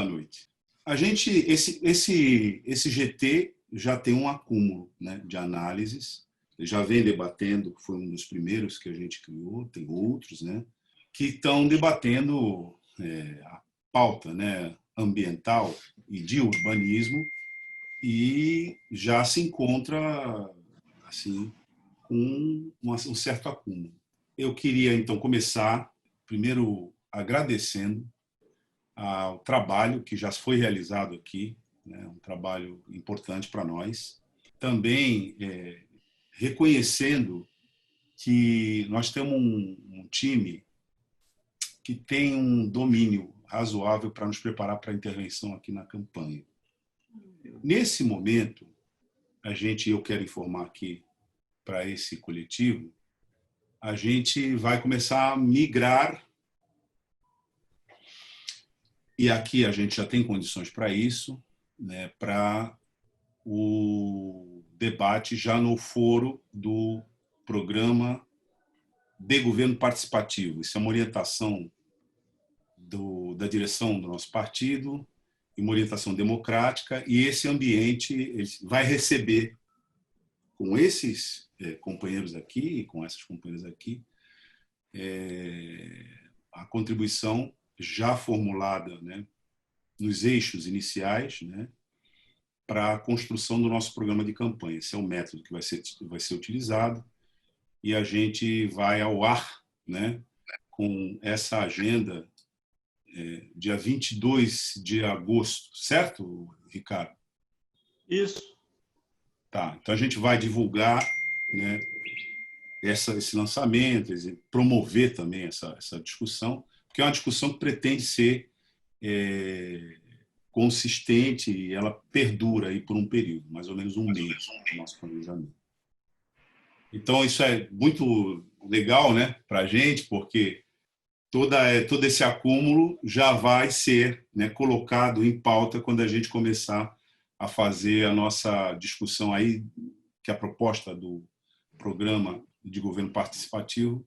noite. Esse GT já tem um acúmulo, né, de análises, já vem debatendo, foi um dos primeiros que a gente criou, tem outros, né, que estão debatendo a pauta, né, ambiental e de urbanismo, e já se encontra assim com um certo acúmulo. Eu queria então começar primeiro agradecendo ao trabalho que já foi realizado aqui, né, um trabalho importante para nós. Também reconhecendo que nós temos um time que tem um domínio razoável para nos preparar para a intervenção aqui na campanha. Nesse momento, eu quero informar aqui para esse coletivo, a gente vai começar a migrar, e aqui a gente já tem condições para isso, né, para o debate já no foro do programa de governo participativo. Isso é uma orientação da direção do nosso partido, e uma orientação democrática, e esse ambiente vai receber, com esses companheiros aqui, com essas companheiras aqui, a contribuição já formulada, né, nos eixos iniciais, né, para a construção do nosso programa de campanha. Esse é o método que vai ser utilizado, e a gente vai ao ar, né, com essa agenda dia 22 de agosto, certo, Ricardo? Isso. Tá, então a gente vai divulgar, né, esse lançamento, promover também essa discussão, porque é uma discussão que pretende ser consistente, e ela perdura aí por um período, mais ou menos um mês, no nosso planejamento. Então, isso é muito legal, né, para a gente, porque todo esse acúmulo já vai ser, né, colocado em pauta quando a gente começar a fazer a nossa discussão aí, que a proposta do programa de governo participativo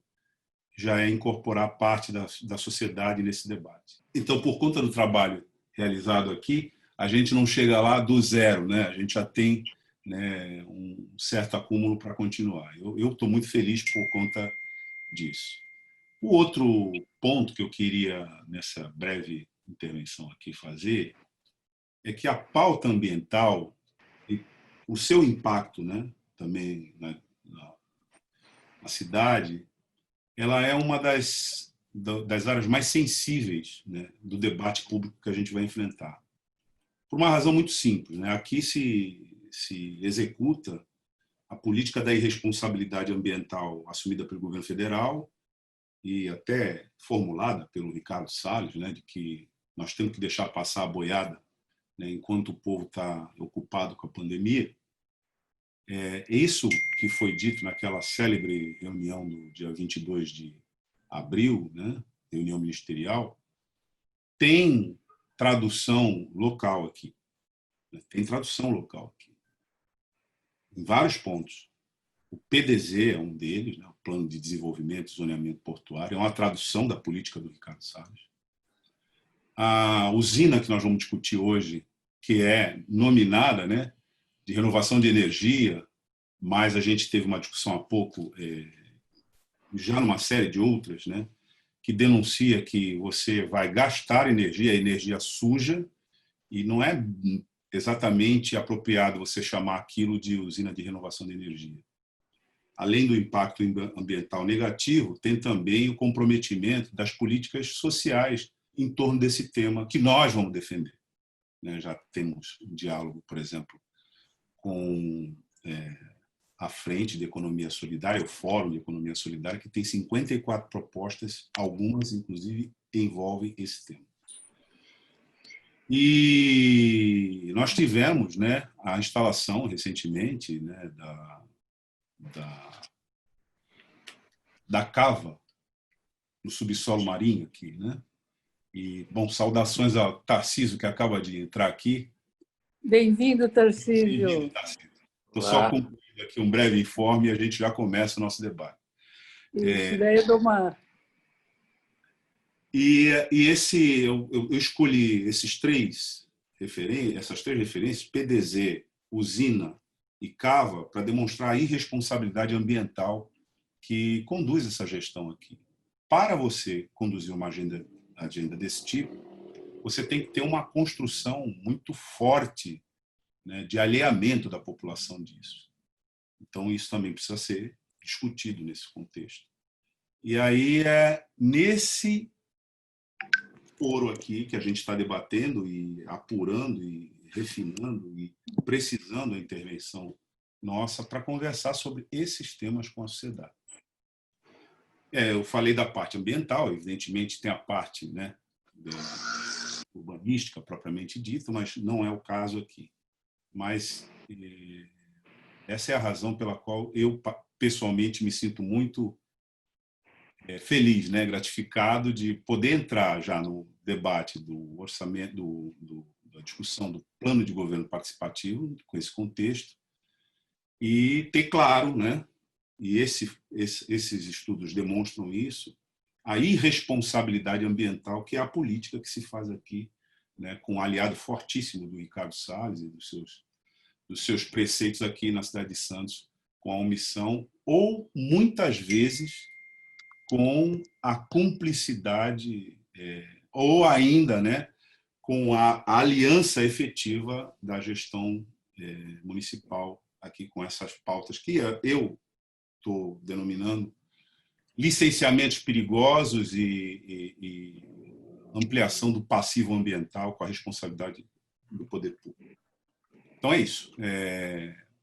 já é incorporar parte da sociedade nesse debate. Então, por conta do trabalho realizado aqui, a gente não chega lá do zero, né? A gente já tem, né, um certo acúmulo para continuar. Eu estou muito feliz por conta disso. O outro ponto que eu queria, nessa breve intervenção aqui, fazer é que a pauta ambiental, o seu impacto, né, também na cidade, ela é uma das áreas mais sensíveis, né, do debate público que a gente vai enfrentar. Por uma razão muito simples, né? Aqui se executa a política da irresponsabilidade ambiental assumida pelo governo federal e até formulada pelo Ricardo Salles, né, de que nós temos que deixar passar a boiada, né, enquanto o povo está ocupado com a pandemia. Isso que foi dito naquela célebre reunião do dia 22 de abril, né, reunião ministerial, tem tradução local aqui. Tem tradução local aqui, em vários pontos. O PDZ é um deles, né, o Plano de Desenvolvimento e Zoneamento Portuário, é uma tradução da política do Ricardo Salles. A usina que nós vamos discutir hoje, que é nominada, né, de renovação de energia, mas a gente teve uma discussão há pouco, já numa série de outras, né, que denuncia que você vai gastar energia suja, e não é exatamente apropriado você chamar aquilo de usina de renovação de energia. Além do impacto ambiental negativo, tem também o comprometimento das políticas sociais em torno desse tema que nós vamos defender. Já temos um diálogo, por exemplo, com a Frente de Economia Solidária, o Fórum de Economia Solidária, que tem 54 propostas, algumas, inclusive, envolvem esse tema. E nós tivemos, né, a instalação recentemente, né, da cava no subsolo marinho aqui, né? E, bom, saudações ao Tarcísio, que acaba de entrar aqui. Bem-vindo, Tarcísio. Estou só concluindo aqui um breve informe e a gente já começa o nosso debate. Isso, daí eu dou uma... Eu escolhi essas três referências, PDZ, usina e Cava, para demonstrar a irresponsabilidade ambiental que conduz essa gestão aqui. Para você conduzir uma agenda desse tipo, você tem que ter uma construção muito forte, né, de alinhamento da população disso. Então, isso também precisa ser discutido nesse contexto. E aí é nesse foro aqui que a gente está debatendo e apurando e refinando e precisando da intervenção nossa para conversar sobre esses temas com a sociedade. Eu falei da parte ambiental, evidentemente tem a parte, né, urbanística propriamente dita, mas não é o caso aqui. Mas essa é a razão pela qual eu pessoalmente me sinto muito feliz, né, gratificado de poder entrar já no debate do orçamento, da discussão do plano de governo participativo, com esse contexto, e ter claro, né, e esses estudos demonstram isso, a irresponsabilidade ambiental que é a política que se faz aqui, né, com um aliado fortíssimo do Ricardo Salles e dos seus preceitos aqui na cidade de Santos, com a omissão, ou muitas vezes com a cumplicidade, ou ainda, né, com a aliança efetiva da gestão municipal aqui com essas pautas que eu estou denominando licenciamentos perigosos e ampliação do passivo ambiental com a responsabilidade do poder público. Então é isso.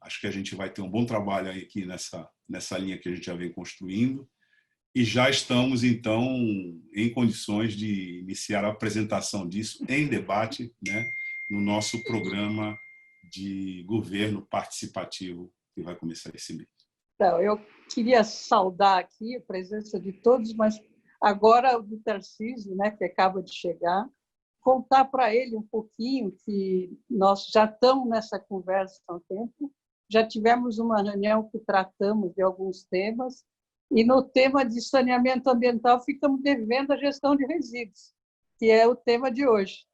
Acho que a gente vai ter um bom trabalho aqui nessa linha que a gente já vem construindo. E já estamos, então, em condições de iniciar a apresentação disso em debate, né, no nosso programa de governo participativo, que vai começar esse mês. Então, eu queria saudar aqui a presença de todos, mas agora o do Tarcísio, né, que acaba de chegar, contar para ele um pouquinho que nós já estamos nessa conversa há um tempo, já tivemos uma reunião que tratamos de alguns temas, e no tema de saneamento ambiental ficamos devendo a gestão de resíduos, que é o tema de hoje,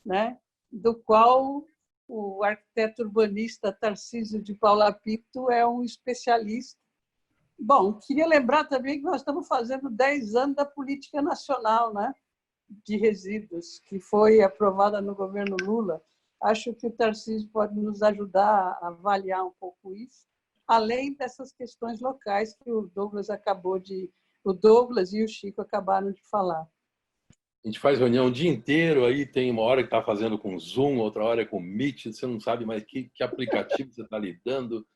né? Do qual o arquiteto urbanista Tarcísio de Paula Pinto é um especialista. Bom, queria lembrar também que nós estamos fazendo 10 anos da Política Nacional, né, de Resíduos, que foi aprovada no governo Lula. Acho que o Tarcísio pode nos ajudar a avaliar um pouco isso, além dessas questões locais que o Douglas e o Chico acabaram de falar. A gente faz reunião o dia inteiro, aí tem uma hora que está fazendo com Zoom, outra hora é com Meet, você não sabe mais que aplicativo você está lidando,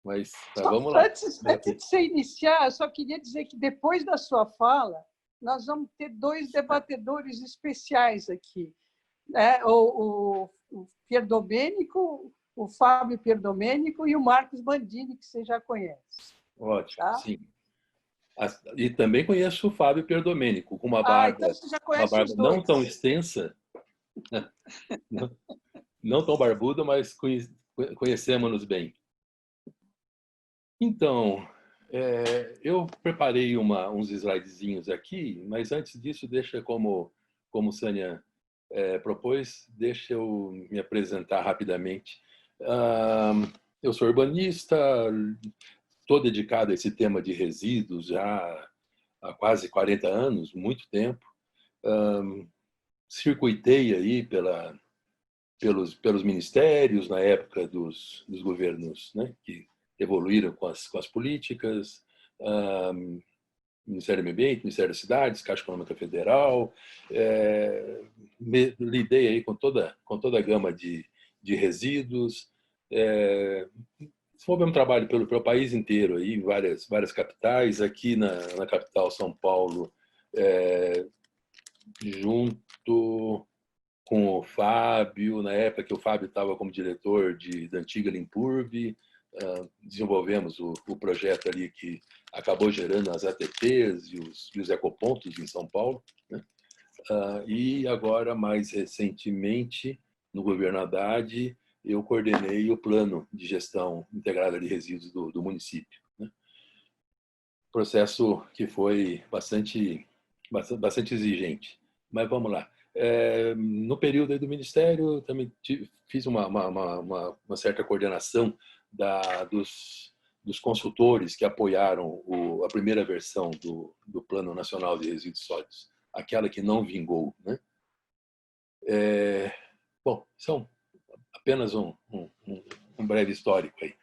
mas vamos lá. Antes de você iniciar, eu só queria dizer que depois da sua fala, nós vamos ter 2 debatedores especiais aqui, né? O Pierdomênico, o Fábio Pierdomênico e o Marcos Bandini, que você já conhece. Ótimo, tá? Sim. E também conheço o Fábio Pierdomênico, com uma barba, então você já conhece os dois. Não tão extensa, não tão barbuda, mas conhecemos-nos bem. Então, eu preparei uns slidezinhos aqui, mas antes disso, deixa como Sânia propôs, deixa eu me apresentar rapidamente. Eu sou urbanista, estou dedicado a esse tema de resíduos já há quase 40 anos, muito tempo. Circuitei aí pelos ministérios na época dos governos, né, que evoluíram com as políticas, Ministério do Meio Ambiente, Ministério das Cidades, Caixa Econômica Federal, lidei aí com toda a gama de resíduos, foi um trabalho pelo país inteiro, aí, várias capitais, aqui na capital São Paulo, junto com o Fábio, na época que o Fábio estava como diretor da antiga Limpurb, desenvolvemos o projeto ali que acabou gerando as ATPs e os ecopontos em São Paulo, né? E agora, mais recentemente, no governo Haddad, eu coordenei o plano de gestão integrada de resíduos do município, né? Processo que foi bastante exigente. Mas vamos lá. No período aí do Ministério, também fiz uma certa coordenação dos consultores que apoiaram a primeira versão do Plano Nacional de Resíduos Sólidos, aquela que não vingou, né? Bom, são apenas um breve histórico aí.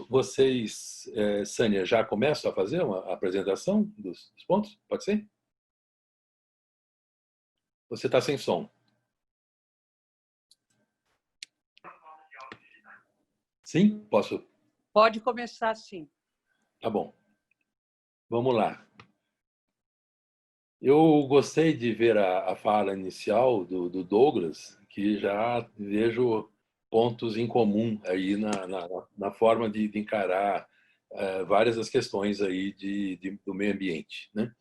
Vocês, Sânia, já começam a fazer uma apresentação dos pontos? Pode ser? Você está sem som. Sim? Posso? Pode começar, sim. Tá bom. Vamos lá. Eu gostei de ver a fala inicial do Douglas, que já vejo pontos em comum aí na forma de encarar várias das questões aí do meio ambiente, né?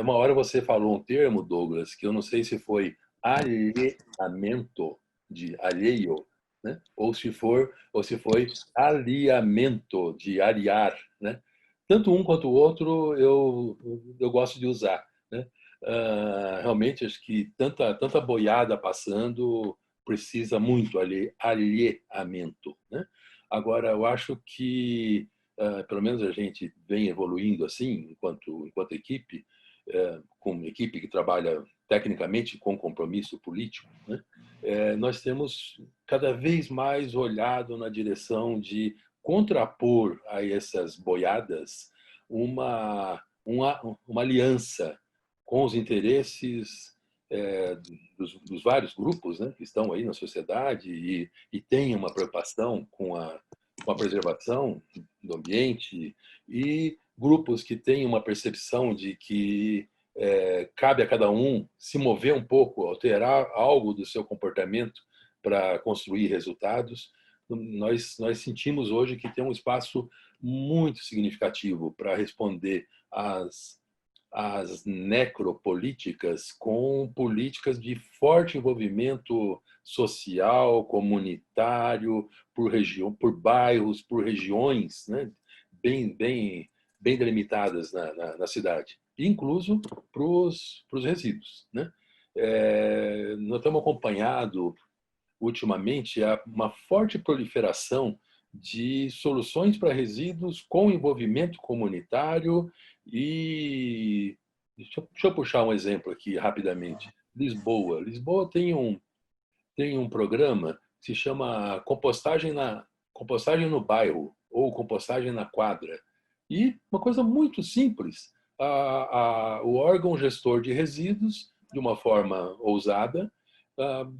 Uma hora você falou um termo, Douglas, que eu não sei se foi alheamento de alheio, né? Ou se foi alinhamento de arear, né? Tanto um quanto o outro eu gosto de usar, né? Realmente acho que tanta boiada passando precisa muito alinhamento, né? Agora eu acho que pelo menos a gente vem evoluindo assim enquanto equipe, com uma equipe que trabalha tecnicamente com compromisso político, né? Nós temos cada vez mais olhado na direção de contrapor a essas boiadas uma aliança com os interesses dos vários grupos, né, que estão aí na sociedade e têm uma preocupação com a preservação do ambiente, e grupos que têm uma percepção de que cabe a cada um se mover um pouco, alterar algo do seu comportamento para construir resultados. Nós sentimos hoje que tem um espaço muito significativo para responder às necropolíticas com políticas de forte envolvimento social, comunitário, por região, por bairros, por regiões, né? bem delimitadas na cidade, incluso para os resíduos, né? Nós temos acompanhado ultimamente uma forte proliferação de soluções para resíduos com envolvimento comunitário e deixa eu puxar um exemplo aqui rapidamente. Lisboa tem um programa que se chama compostagem no bairro ou compostagem na quadra. E uma coisa muito simples, o órgão gestor de resíduos, de uma forma ousada,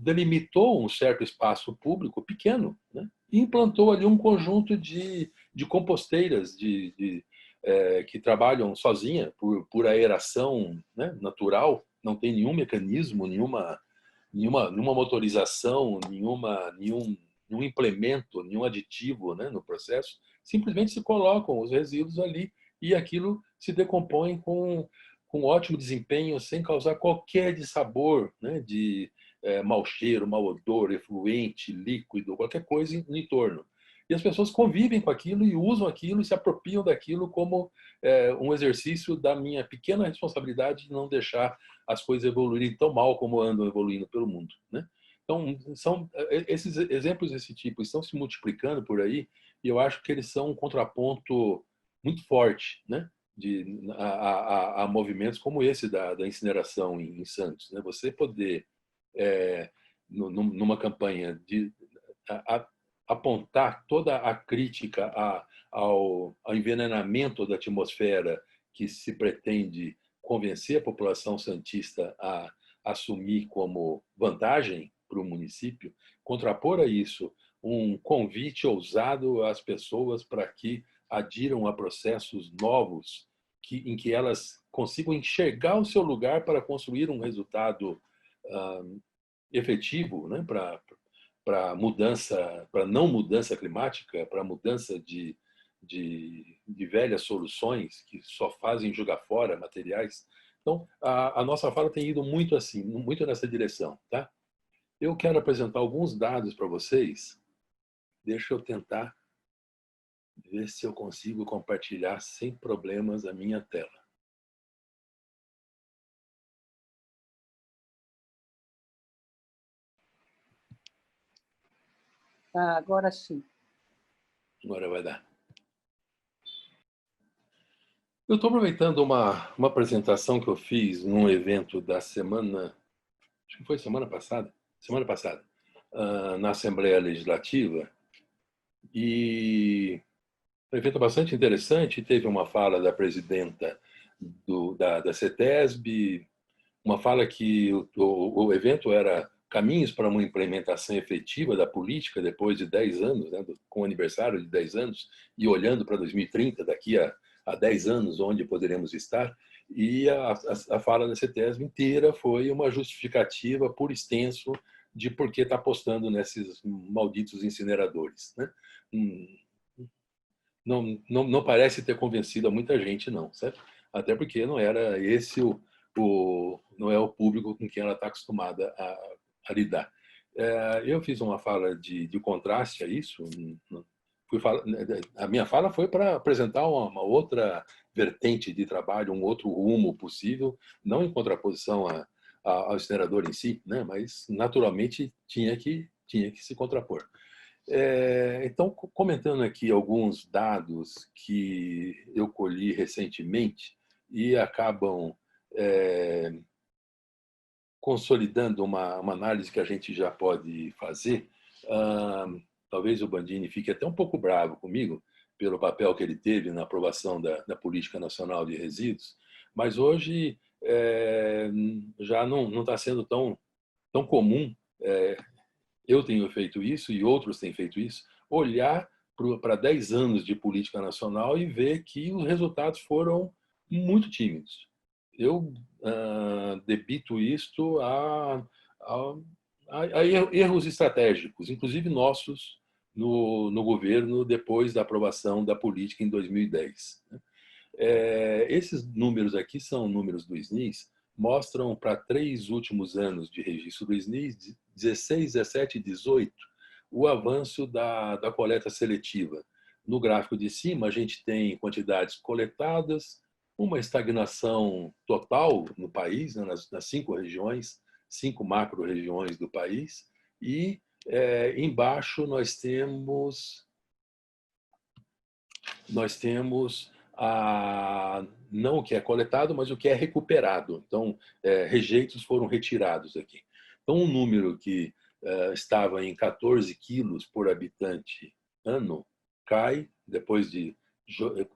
delimitou um certo espaço público pequeno, né? E implantou ali um conjunto de composteiras que trabalham sozinha por aeração, né, natural, não tem nenhum mecanismo, nenhuma motorização, nenhum implemento, nenhum aditivo, né, no processo. Simplesmente se colocam os resíduos ali e aquilo se decompõe com ótimo desempenho, sem causar qualquer dissabor, né, de mau cheiro, mau odor, efluente, líquido, qualquer coisa no entorno. E as pessoas convivem com aquilo e usam aquilo e se apropriam daquilo como um exercício da minha pequena responsabilidade de não deixar as coisas evoluírem tão mal como andam evoluindo pelo mundo, né? Então, esses exemplos desse tipo estão se multiplicando por aí e eu acho que eles são um contraponto muito forte, né, a movimentos como esse da incineração em Santos, né? Você poder, numa campanha de apontar toda a crítica ao envenenamento da atmosfera que se pretende convencer a população santista a assumir como vantagem para o município, contrapor a isso um convite ousado às pessoas para que adiram a processos novos em que elas consigam enxergar o seu lugar para construir um resultado efetivo, né, para mudança, para não mudança climática, para mudança de velhas soluções que só fazem jogar fora materiais. Então, a nossa fala tem ido muito assim, muito nessa direção, tá? Eu quero apresentar alguns dados para vocês. Deixa eu tentar ver se eu consigo compartilhar sem problemas a minha tela. Ah, agora sim. Agora vai dar. Eu estou aproveitando uma apresentação que eu fiz num evento da semana, acho que foi semana passada, na Assembleia Legislativa, e um evento bastante interessante. Teve uma fala da presidenta da CETESB, uma fala que o evento era caminhos para uma implementação efetiva da política depois de 10 anos, né, com o aniversário de 10 anos, e olhando para 2030, daqui a 10 anos, onde poderemos estar. E a fala da CETESB inteira foi uma justificativa por extenso de por que está apostando nesses malditos incineradores, né? Não parece ter convencido a muita gente, não, certo? Até porque não era esse não é o público com quem ela está acostumada a lidar. Eu fiz uma fala de contraste a isso. A minha fala foi para apresentar uma outra vertente de trabalho, um outro rumo possível, não em contraposição ao incinerador em si, né? Mas naturalmente tinha que se contrapor. Então, comentando aqui alguns dados que eu colhi recentemente e acabam consolidando uma análise que a gente já pode fazer. Talvez o Bandini fique até um pouco bravo comigo pelo papel que ele teve na aprovação da Política Nacional de Resíduos, mas hoje já não está sendo tão comum. Eu tenho feito isso e outros têm feito isso, olhar para 10 anos de política nacional e ver que os resultados foram muito tímidos. Eu debito isto a erros estratégicos, inclusive nossos, no governo depois da aprovação da política em 2010. Esses números aqui são números do SNIS, mostram para 3 últimos anos de registro do SNIS, 16, 17 e 18, o avanço da coleta seletiva. No gráfico de cima, a gente tem quantidades coletadas, uma estagnação total no país, né, nas 5 regiões, 5 macro-regiões do país, e embaixo nós temos não o que é coletado, mas o que é recuperado. Então, rejeitos foram retirados aqui. Então, um número que estava em 14 quilos por habitante ano cai, depois de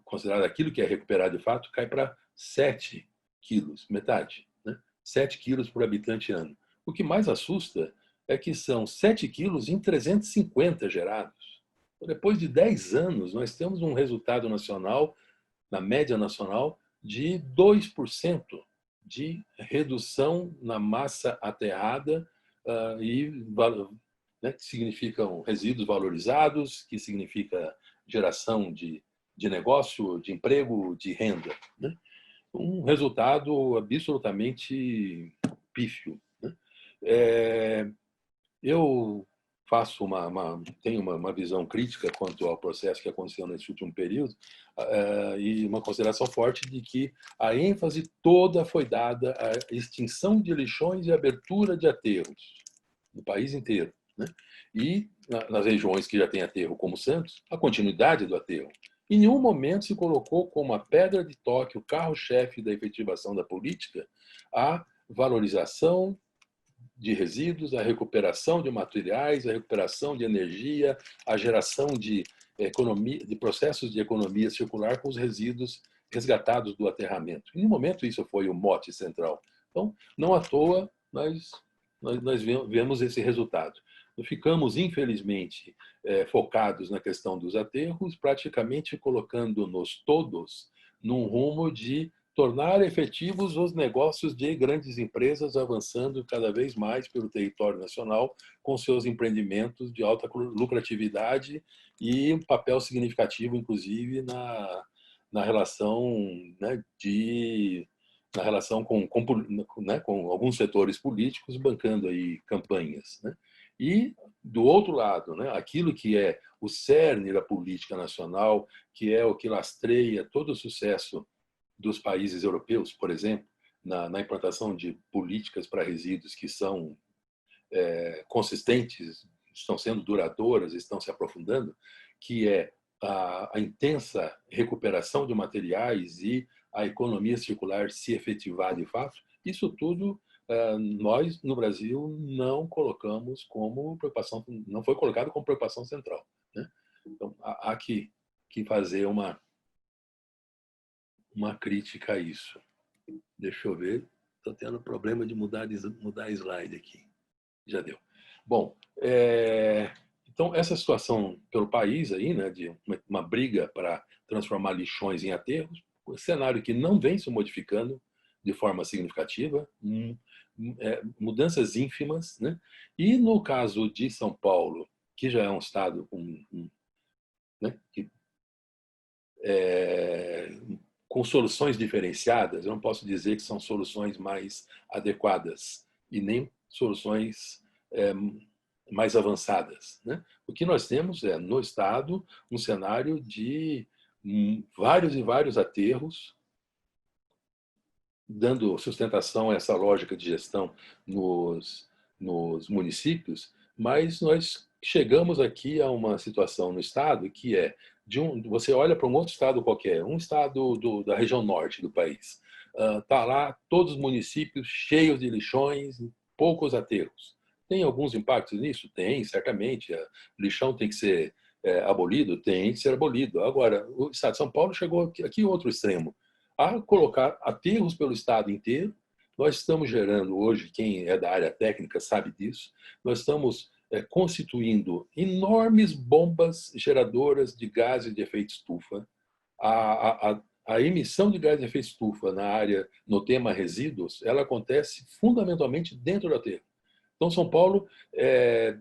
considerar aquilo que é recuperado de fato, cai para 7 quilos, metade, né? 7 quilos por habitante ano. O que mais assusta é que são 7 quilos em 350 gerados. Depois de 10 anos, nós temos um resultado nacional, na média nacional, de 2% de redução na massa aterrada, que significam resíduos valorizados, que significa geração de negócio, de emprego, de renda, né? Um resultado absolutamente pífio, né? Eu tenho uma visão crítica quanto ao processo que aconteceu nesse último período, e uma consideração forte de que a ênfase toda foi dada à extinção de lixões e abertura de aterros no país inteiro, né? E nas regiões que já têm aterro, como Santos, a continuidade do aterro. Em nenhum momento se colocou como a pedra de toque, o carro-chefe da efetivação da política, a valorização de resíduos, a recuperação de materiais, a recuperação de energia, a geração de economia, de processos de economia circular com os resíduos resgatados do aterramento. Em um momento isso foi o mote central. Então, não à toa nós vemos esse resultado. Ficamos, infelizmente, focados na questão dos aterros, praticamente colocando-nos todos num rumo de tornar efetivos os negócios de grandes empresas, avançando cada vez mais pelo território nacional com seus empreendimentos de alta lucratividade e um papel significativo, inclusive, na relação, né, na relação com alguns setores políticos bancando aí campanhas, né? E, do outro lado, né, aquilo que é o cerne da política nacional, que é o que lastreia todo o sucesso dos países europeus, por exemplo, na implantação de políticas para resíduos que são consistentes, estão sendo duradouras, estão se aprofundando, que é a intensa recuperação de materiais e a economia circular se efetivar de fato, isso tudo nós, no Brasil, não colocamos como preocupação, não foi colocado como preocupação central, né? Então, há que fazer uma crítica a isso. Deixa eu ver, estou tendo problema de mudar slide aqui. Já deu. Bom, então essa situação pelo país aí, né, de uma briga para transformar lixões em aterros, um cenário que não vem se modificando de forma significativa, mudanças ínfimas, né? E no caso de São Paulo, que já é um estado né, com soluções diferenciadas, eu não posso dizer que são soluções mais adequadas e nem soluções mais avançadas, né? O que nós temos é, no Estado, um cenário de vários e vários aterros, dando sustentação a essa lógica de gestão nos municípios, mas nós chegamos aqui a uma situação no Estado que é, você olha para um outro estado qualquer, um estado da região norte do país, está lá todos os municípios cheios de lixões, poucos aterros. Tem alguns impactos nisso? Tem, certamente. O lixão tem que ser abolido? Tem que ser abolido. Agora, o Estado de São Paulo chegou aqui outro extremo, a colocar aterros pelo Estado inteiro. Nós estamos gerando hoje, quem é da área técnica sabe disso, nós estamos constituindo enormes bombas geradoras de gases de efeito estufa. A emissão de gás de efeito estufa na área, no tema resíduos, ela acontece fundamentalmente dentro do aterro. Então, São Paulo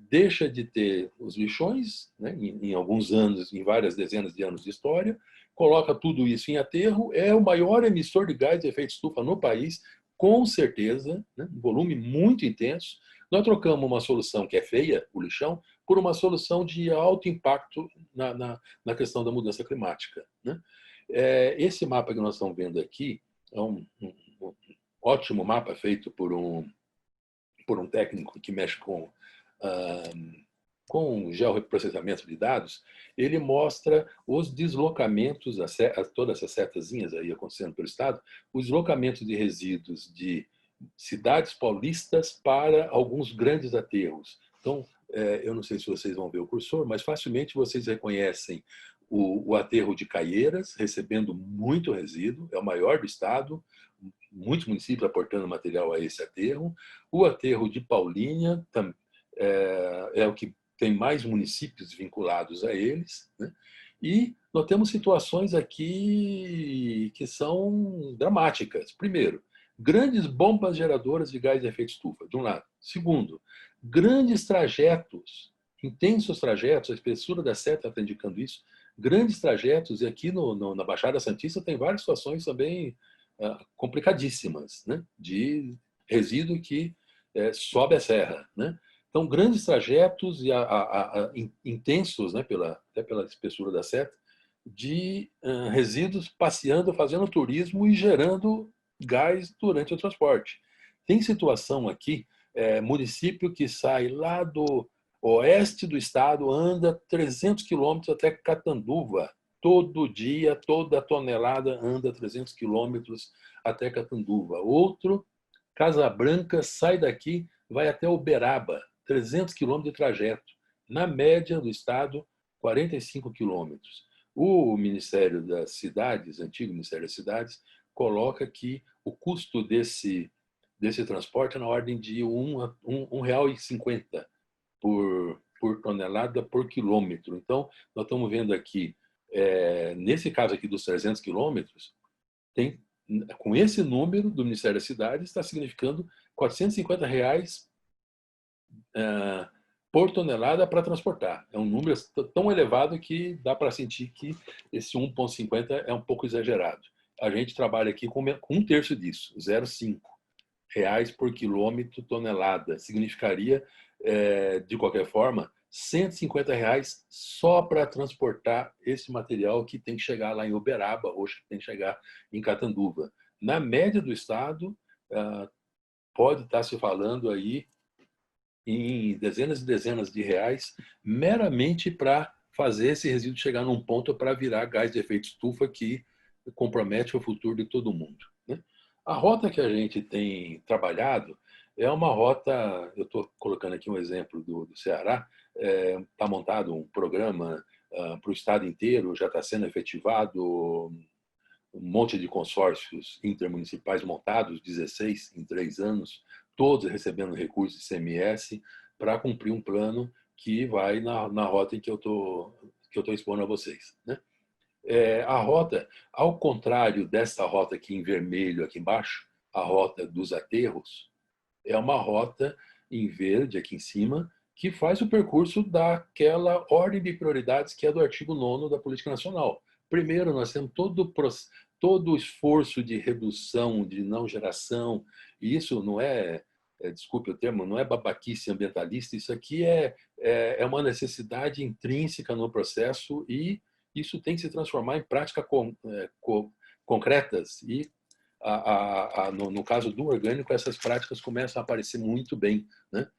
deixa de ter os lixões, né, em alguns anos, em várias dezenas de anos de história, coloca tudo isso em aterro, é o maior emissor de gás de efeito estufa no país, com certeza, né, um volume muito intenso. Nós trocamos uma solução que é feia, o lixão, por uma solução de alto impacto na questão da mudança climática, né? Esse mapa que nós estamos vendo aqui é um ótimo mapa feito por um técnico que mexe com georreprocessamento de dados. Ele mostra os deslocamentos, todas essas setazinhas aí acontecendo pelo Estado, os deslocamentos de resíduos de cidades paulistas para alguns grandes aterros. Então, eu não sei se vocês vão ver o cursor, mas facilmente vocês reconhecem o aterro de Caieiras, recebendo muito resíduo, é o maior do Estado, muitos municípios aportando material a esse aterro. O aterro de Paulínia é o que tem mais municípios vinculados a eles, né? E nós temos situações aqui que são dramáticas. Primeiro, grandes bombas geradoras de gás de efeito estufa, de um lado. Segundo, grandes trajetos, intensos trajetos, a espessura da seta está indicando isso, grandes trajetos, e aqui na Baixada Santista tem várias situações também complicadíssimas, né, de resíduo que sobe a serra, né? Então, grandes trajetos e intensos, né, até pela espessura da seta, de resíduos passeando, fazendo turismo e gerando gás durante o transporte. Tem situação aqui, município que sai lá do oeste do estado, anda 300 quilômetros até Catanduva. Todo dia, toda tonelada anda 300 quilômetros até Catanduva. Outro, Casa Branca, sai daqui, vai até Uberaba, 300 quilômetros de trajeto. Na média do estado, 45 quilômetros. O Ministério das Cidades, antigo Ministério das Cidades, coloca que o custo desse transporte é na ordem de R$ 1,50 por tonelada por quilômetro. Então, nós estamos vendo aqui, nesse caso aqui dos 300 quilômetros, com esse número do Ministério das Cidades, está significando R$ 450 por tonelada para transportar. É um número tão elevado que dá para sentir que esse 1,50 é um pouco exagerado. A gente trabalha aqui com um terço disso, R$ 0,5 por quilômetro tonelada. Significaria, de qualquer forma, R$ 150 só para transportar esse material que tem que chegar lá em Uberaba, ou que tem que chegar em Catanduva. Na média do estado, pode estar se falando aí em dezenas e dezenas de reais, meramente para fazer esse resíduo chegar num ponto para virar gás de efeito estufa que compromete o futuro de todo mundo, né? A rota que a gente tem trabalhado é uma rota, eu estou colocando aqui um exemplo do Ceará, está montado um programa para o estado inteiro, já está sendo efetivado um monte de consórcios intermunicipais montados, 16 em 3 anos, todos recebendo recursos de ICMS para cumprir um plano que vai na rota em que eu estou expondo a vocês, né? A rota, ao contrário desta rota aqui em vermelho, aqui embaixo, a rota dos aterros, é uma rota em verde aqui em cima, que faz o percurso daquela ordem de prioridades que é do artigo 9º da Política Nacional. Primeiro, nós temos todo o esforço de redução, de não geração, e isso não desculpe o termo, não é babaquice ambientalista, isso aqui é uma necessidade intrínseca no processo e isso tem que se transformar em práticas concretas e no caso do orgânico, essas práticas começam a aparecer muito bem, né?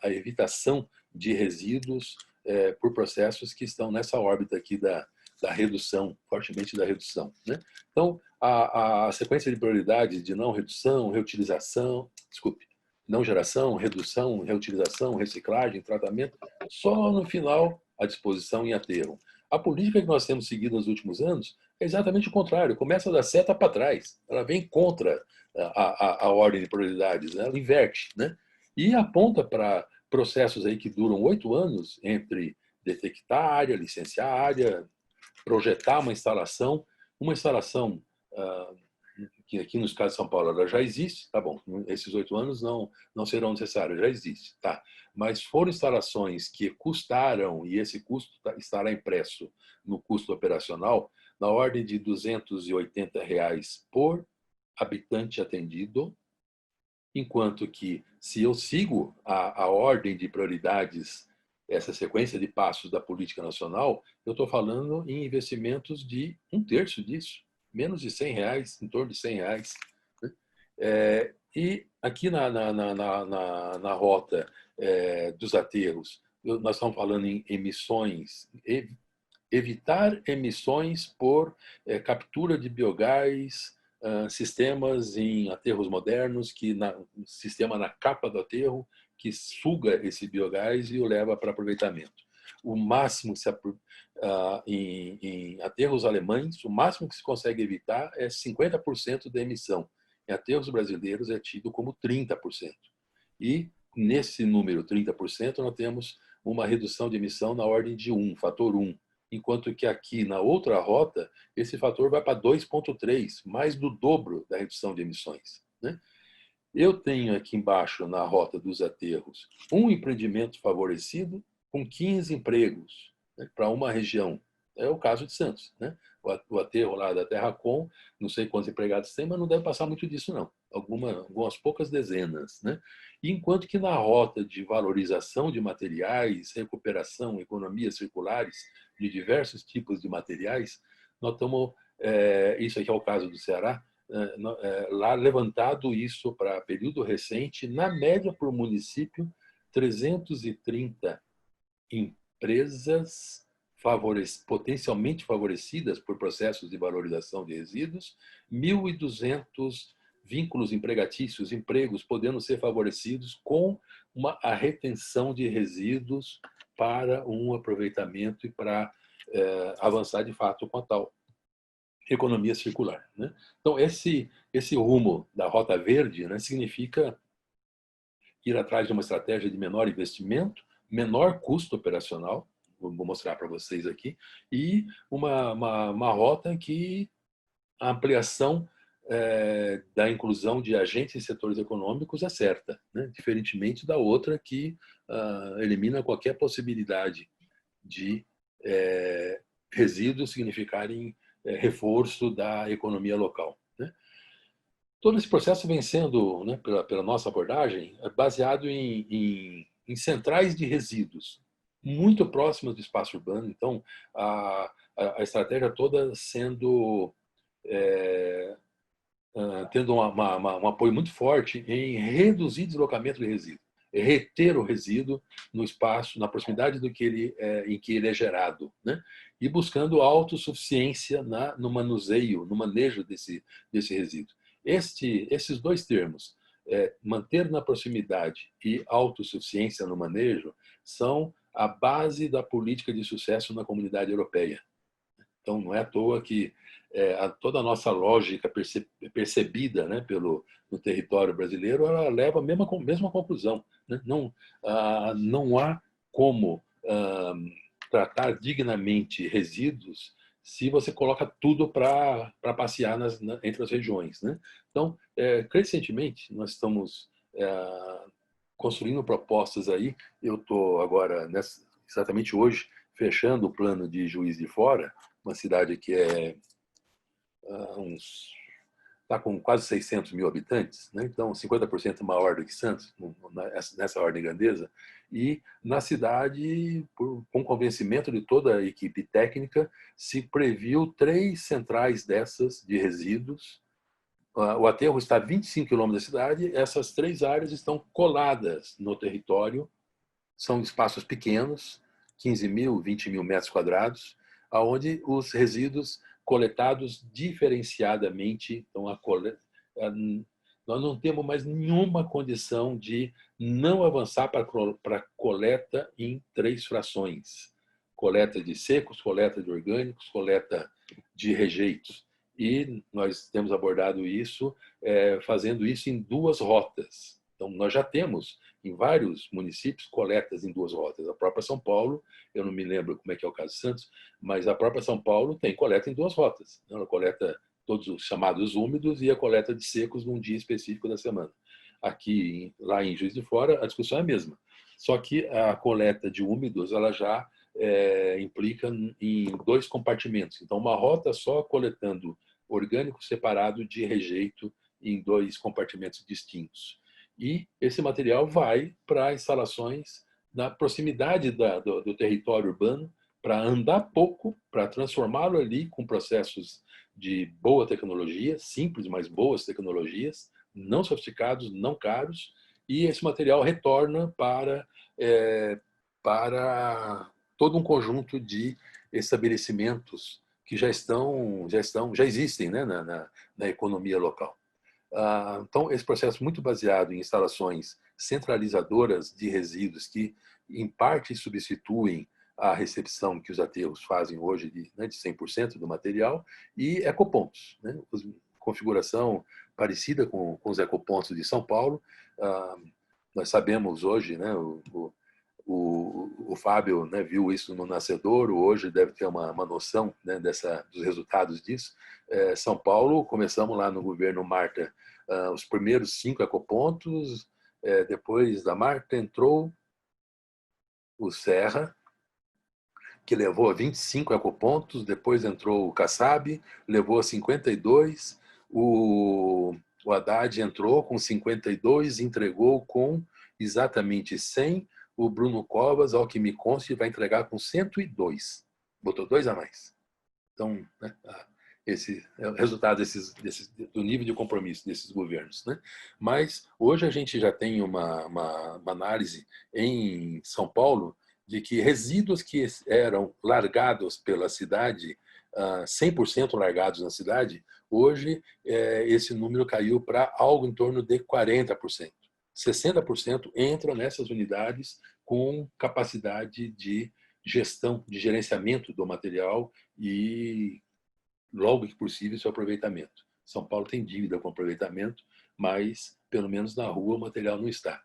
A evitação de resíduos por processos que estão nessa órbita aqui da redução, fortemente da redução, né? Então, a sequência de prioridades de não redução, reutilização, desculpe, não geração, redução, reutilização, reciclagem, tratamento, só no final à disposição em aterro. A política que nós temos seguido nos últimos anos é exatamente o contrário, começa da seta para trás, ela vem contra a ordem de prioridades, né? Ela inverte, né? E aponta para processos aí que duram 8 anos entre detectar a área, licenciar a área, projetar uma instalação que aqui nos casos de São Paulo ela já existe, tá bom, esses 8 anos não serão necessários, já existe, tá? Mas foram instalações que custaram, e esse custo estará impresso no custo operacional, na ordem de R$ 280 por habitante atendido, enquanto que, se eu sigo a ordem de prioridades, essa sequência de passos da política nacional, eu estou falando em investimentos de 1/3 disso, menos de R$ 100, em torno de R$ 100. Né? E aqui na rota dos aterros, nós estamos falando em emissões, evitar emissões por captura de biogás, sistemas em aterros modernos, sistema na capa do aterro, que suga esse biogás e o leva para aproveitamento. O máximo em aterros alemães, o máximo que se consegue evitar é 50% da emissão. Em aterros brasileiros é tido como 30%. E nesse número 30%, nós temos uma redução de emissão na ordem de 1, fator 1. Enquanto que aqui na outra rota, esse fator vai para 2,3, mais do dobro da redução de emissões. Né? Eu tenho aqui embaixo, na rota dos aterros, um empreendimento favorecido com 15 empregos, né, para uma região. É o caso de Santos. Né? O aterro lá da Terracom, não sei quantos empregados tem, mas não deve passar muito disso, não. Algumas poucas dezenas. Né? E enquanto que na rota de valorização de materiais, recuperação, economias circulares de diversos tipos de materiais, nós estamos, isso aqui é o caso do Ceará, lá levantado isso para período recente, na média para o município, 330 empresas potencialmente favorecidas por processos de valorização de resíduos, 1.200 vínculos empregatícios, empregos podendo ser favorecidos com a retenção de resíduos para um aproveitamento e para avançar de fato com a tal economia circular. Né? Então, esse rumo da Rota Verde, né, significa ir atrás de uma estratégia de menor investimento, menor custo operacional, vou mostrar para vocês aqui, e uma rota que a ampliação da inclusão de agentes e setores econômicos é certa, né? Diferentemente da outra que elimina qualquer possibilidade de resíduos significarem reforço da economia local. Né? Todo esse processo vem sendo, né, pela nossa abordagem, baseado em centrais de resíduos, muito próximas do espaço urbano. Então, a estratégia toda sendo tendo um apoio muito forte em reduzir deslocamento de resíduos. reter o resíduo no espaço, na proximidade em que ele é gerado, né? E buscando autossuficiência no manuseio, no manejo desse resíduo. Esses dois termos, manter na proximidade e autossuficiência no manejo, são a base da política de sucesso na comunidade europeia. Então, não é à toa que toda a nossa lógica percebida, né, no território brasileiro, ela leva a mesma conclusão, né? Não há como tratar dignamente resíduos se você coloca tudo para passear entre as regiões, né? Então, crescentemente, nós estamos construindo propostas aí. Eu estou agora, exatamente hoje, fechando o plano de Juiz de Fora, uma cidade que está com quase 600 mil habitantes, né? Então 50% maior do que Santos, nessa ordem de grandeza, e na cidade, com convencimento de toda a equipe técnica, se previu 3 centrais dessas de resíduos. O aterro está a 25 quilômetros da cidade, essas 3 áreas estão coladas no território, são espaços pequenos, 15 mil, 20 mil metros quadrados, onde os resíduos coletados diferenciadamente. Então, nós não temos mais nenhuma condição de não avançar para a coleta em 3 frações. Coleta de secos, coleta de orgânicos, coleta de rejeitos. E nós temos abordado isso, fazendo isso em 2 rotas. Então, nós já temos em vários municípios coletas em 2 rotas. A própria São Paulo, eu não me lembro como é que é o caso de Santos, mas a própria São Paulo tem coleta em 2 rotas. Ela coleta todos os chamados úmidos e a coleta de secos num dia específico da semana. Aqui, lá em Juiz de Fora, a discussão é a mesma. Só que a coleta de úmidos, ela já implica em 2 compartimentos. Então, uma rota só coletando orgânico separado de rejeito em 2 compartimentos distintos. E esse material vai para instalações na proximidade do território urbano, para andar pouco, para transformá-lo ali com processos de boa tecnologia, simples, mas boas tecnologias, não sofisticados, não caros, e esse material retorna para todo um conjunto de estabelecimentos que já existem, né, na economia local. Então, esse processo muito baseado em instalações centralizadoras de resíduos que, em parte, substituem a recepção que os aterros fazem hoje de 100% do material, e ecopontos, né? Configuração parecida com os ecopontos de São Paulo. Nós sabemos hoje, né, o Fábio, né, viu isso no Nascedouro, hoje deve ter uma noção, né, dos resultados disso. São Paulo, começamos lá no governo Marta, os primeiros 5 ecopontos, depois da Marta entrou o Serra, que levou a 25 ecopontos, depois entrou o Kassab, levou a 52, o Haddad entrou com 52, entregou com exatamente 100, o Bruno Covas, ao que me consta, vai entregar com 102. Botou 2 a mais. Então, né, esse é o resultado do nível de compromisso desses governos, né? Mas hoje a gente já tem uma análise em São Paulo de que resíduos que eram largados pela cidade, 100% largados na cidade, hoje esse número caiu para algo em torno de 40%. 60% entram nessas unidades com capacidade de gestão, de gerenciamento do material e, logo que possível, seu aproveitamento. São Paulo tem dívida com aproveitamento, mas, pelo menos na rua, o material não está.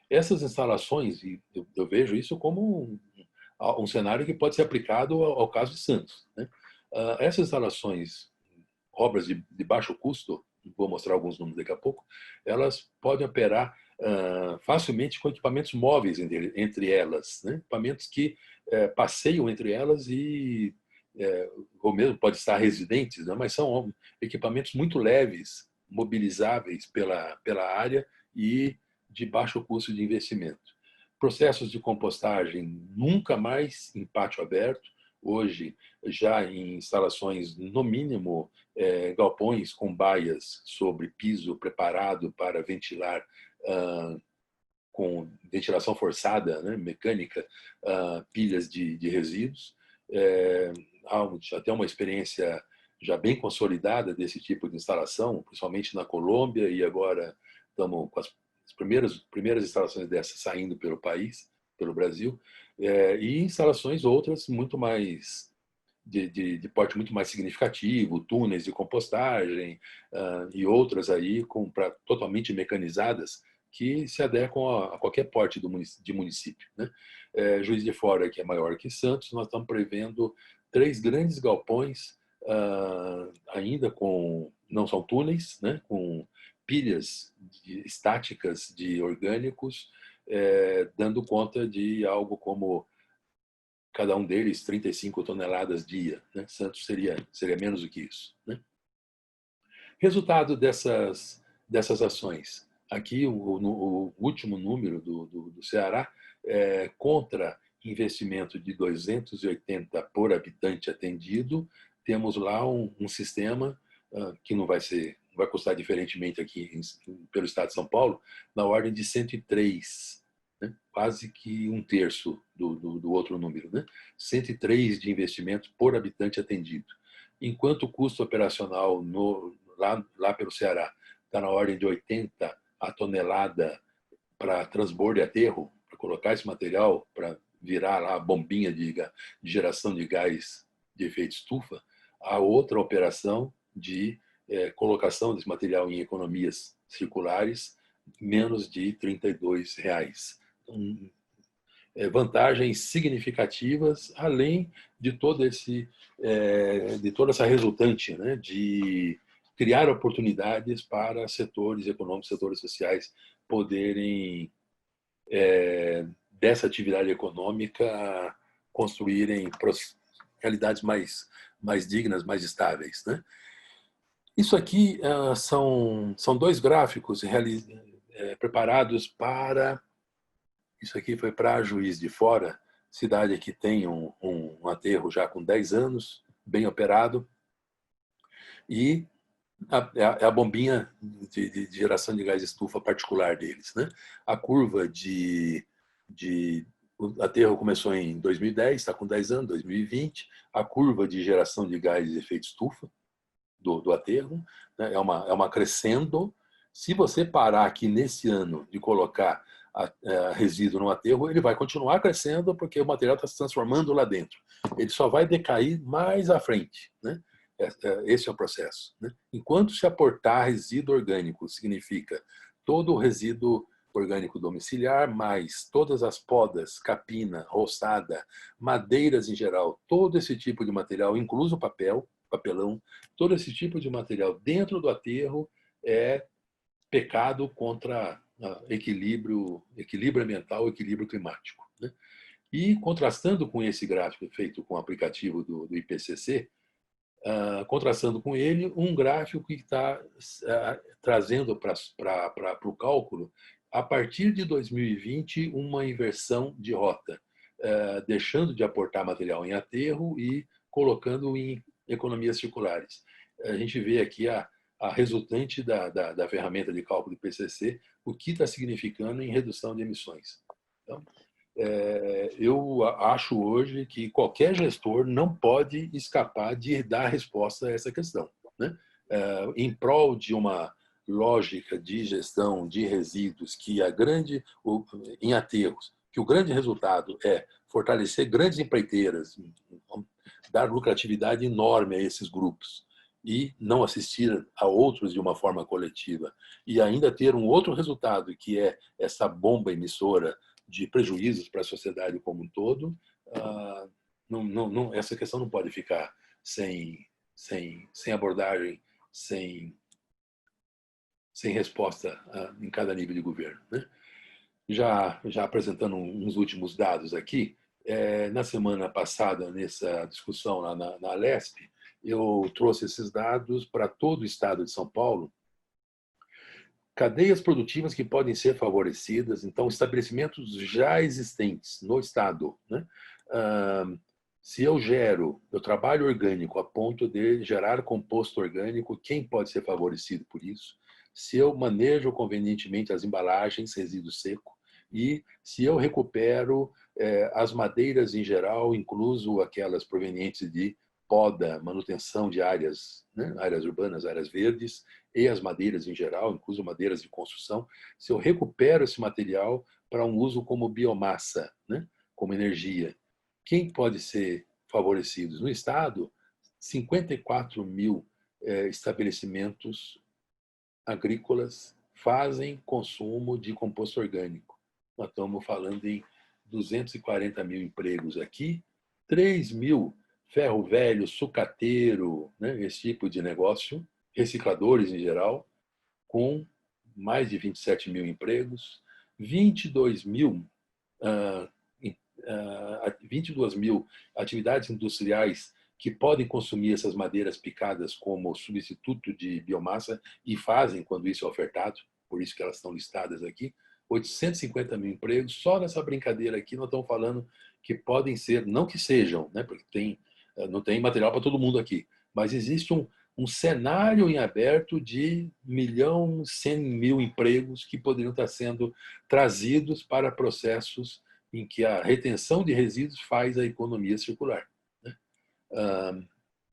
Essas instalações, e eu vejo isso como um cenário que pode ser aplicado ao caso de Santos, né? Essas instalações, obras de baixo custo, vou mostrar alguns números daqui a pouco, elas podem operar facilmente com equipamentos móveis entre elas, né? Equipamentos que passeiam entre elas e ou mesmo pode estar residentes, né? Mas são equipamentos muito leves, mobilizáveis pela área e de baixo custo de investimento. Processos de compostagem nunca mais em pátio aberto, hoje já em instalações, no mínimo, galpões com baias sobre piso preparado para ventilar com ventilação forçada, né, mecânica, pilhas de resíduos. Há até uma experiência já bem consolidada desse tipo de instalação, principalmente na Colômbia, e agora estamos com as primeiras instalações dessas saindo pelo país, pelo Brasil, e instalações outras muito mais de porte muito mais significativo, túneis de compostagem e outras aí totalmente mecanizadas que se adequam a qualquer porte de município, né? Juiz de Fora, que é maior que Santos, nós estamos prevendo 3 grandes galpões, ainda não são túneis, né? Com pilhas estáticas de orgânicos, dando conta de algo como cada um deles 35 toneladas dia, né? Santos seria menos do que isso, né? Resultado dessas ações. Aqui o último número do Ceará, contra investimento de 280 por habitante atendido, temos lá um sistema que não vai custar diferentemente aqui pelo estado de São Paulo, na ordem de 103, né? Quase que um terço do outro número, né? 103 de investimento por habitante atendido. Enquanto o custo operacional lá pelo Ceará está na ordem de 80 a tonelada para transbordo e aterro, para colocar esse material, para virar lá a bombinha de geração de gás de efeito estufa, a outra operação de colocação desse material em economias circulares, menos de R$ 32. Então, vantagens significativas, além de toda essa resultante, né, de criar oportunidades para setores econômicos, setores sociais poderem, dessa atividade econômica, construírem realidades mais dignas, mais estáveis, né? Isso aqui são 2 gráficos preparados para... Isso aqui foi para Juiz de Fora, cidade que tem um aterro já com 10 anos, bem operado, e a bombinha de geração de gás estufa particular deles, né? A curva o aterro começou em 2010, está com 10 anos, 2020. A curva de geração de gás de efeito estufa do aterro, né, é uma crescendo. Se você parar aqui nesse ano de colocar resíduo no aterro, ele vai continuar crescendo porque o material está se transformando lá dentro. Ele só vai decair mais à frente, né? Esse é o processo, né? Enquanto se aportar resíduo orgânico, significa todo o resíduo orgânico domiciliar, mais todas as podas, capina, roçada, madeiras em geral, todo esse tipo de material, incluso papelão, todo esse tipo de material dentro do aterro é pecado contra equilíbrio ambiental, equilíbrio climático, né? E contrastando com esse gráfico feito com o aplicativo do IPCC, contrastando com ele um gráfico que está trazendo para o cálculo, a partir de 2020, uma inversão de rota, deixando de aportar material em aterro e colocando em economias circulares. A gente vê aqui a resultante da ferramenta de cálculo do IPCC, o que está significando em redução de emissões. Então, eu acho hoje que qualquer gestor não pode escapar de dar resposta a essa questão, né? Em prol de uma lógica de gestão de resíduos em aterros, que o grande resultado é fortalecer grandes empreiteiras, dar lucratividade enorme a esses grupos e não assistir a outros de uma forma coletiva, e ainda ter um outro resultado, que é essa bomba emissora de prejuízos para a sociedade como um todo, essa questão não pode ficar sem abordagem, sem resposta em cada nível de governo, né? Já apresentando uns últimos dados aqui, na semana passada, nessa discussão lá na Alesp, eu trouxe esses dados para todo o estado de São Paulo, cadeias produtivas que podem ser favorecidas, então estabelecimentos já existentes no estado, né? Se eu trabalho orgânico a ponto de gerar composto orgânico, quem pode ser favorecido por isso? Se eu manejo convenientemente as embalagens, resíduo seco, e se eu recupero as madeiras em geral, incluso aquelas provenientes de poda, manutenção de áreas, né, áreas urbanas, áreas verdes, e as madeiras em geral, incluso madeiras de construção, se eu recupero esse material para um uso como biomassa, né, como energia, quem pode ser favorecido? No Estado, 54 mil estabelecimentos agrícolas fazem consumo de composto orgânico. Nós estamos falando em 240 mil empregos aqui, 3 mil ferro velho, sucateiro, né, esse tipo de negócio, recicladores em geral, com mais de 27 mil empregos, 22 mil, 22 mil atividades industriais que podem consumir essas madeiras picadas como substituto de biomassa e fazem quando isso é ofertado, por isso que elas estão listadas aqui. 850 mil empregos, só nessa brincadeira aqui nós estamos falando que podem ser, não que sejam, né, porque não tem material para todo mundo aqui, mas existe um cenário em aberto de 1.100.000 empregos que poderiam estar sendo trazidos para processos em que a retenção de resíduos faz a economia circular.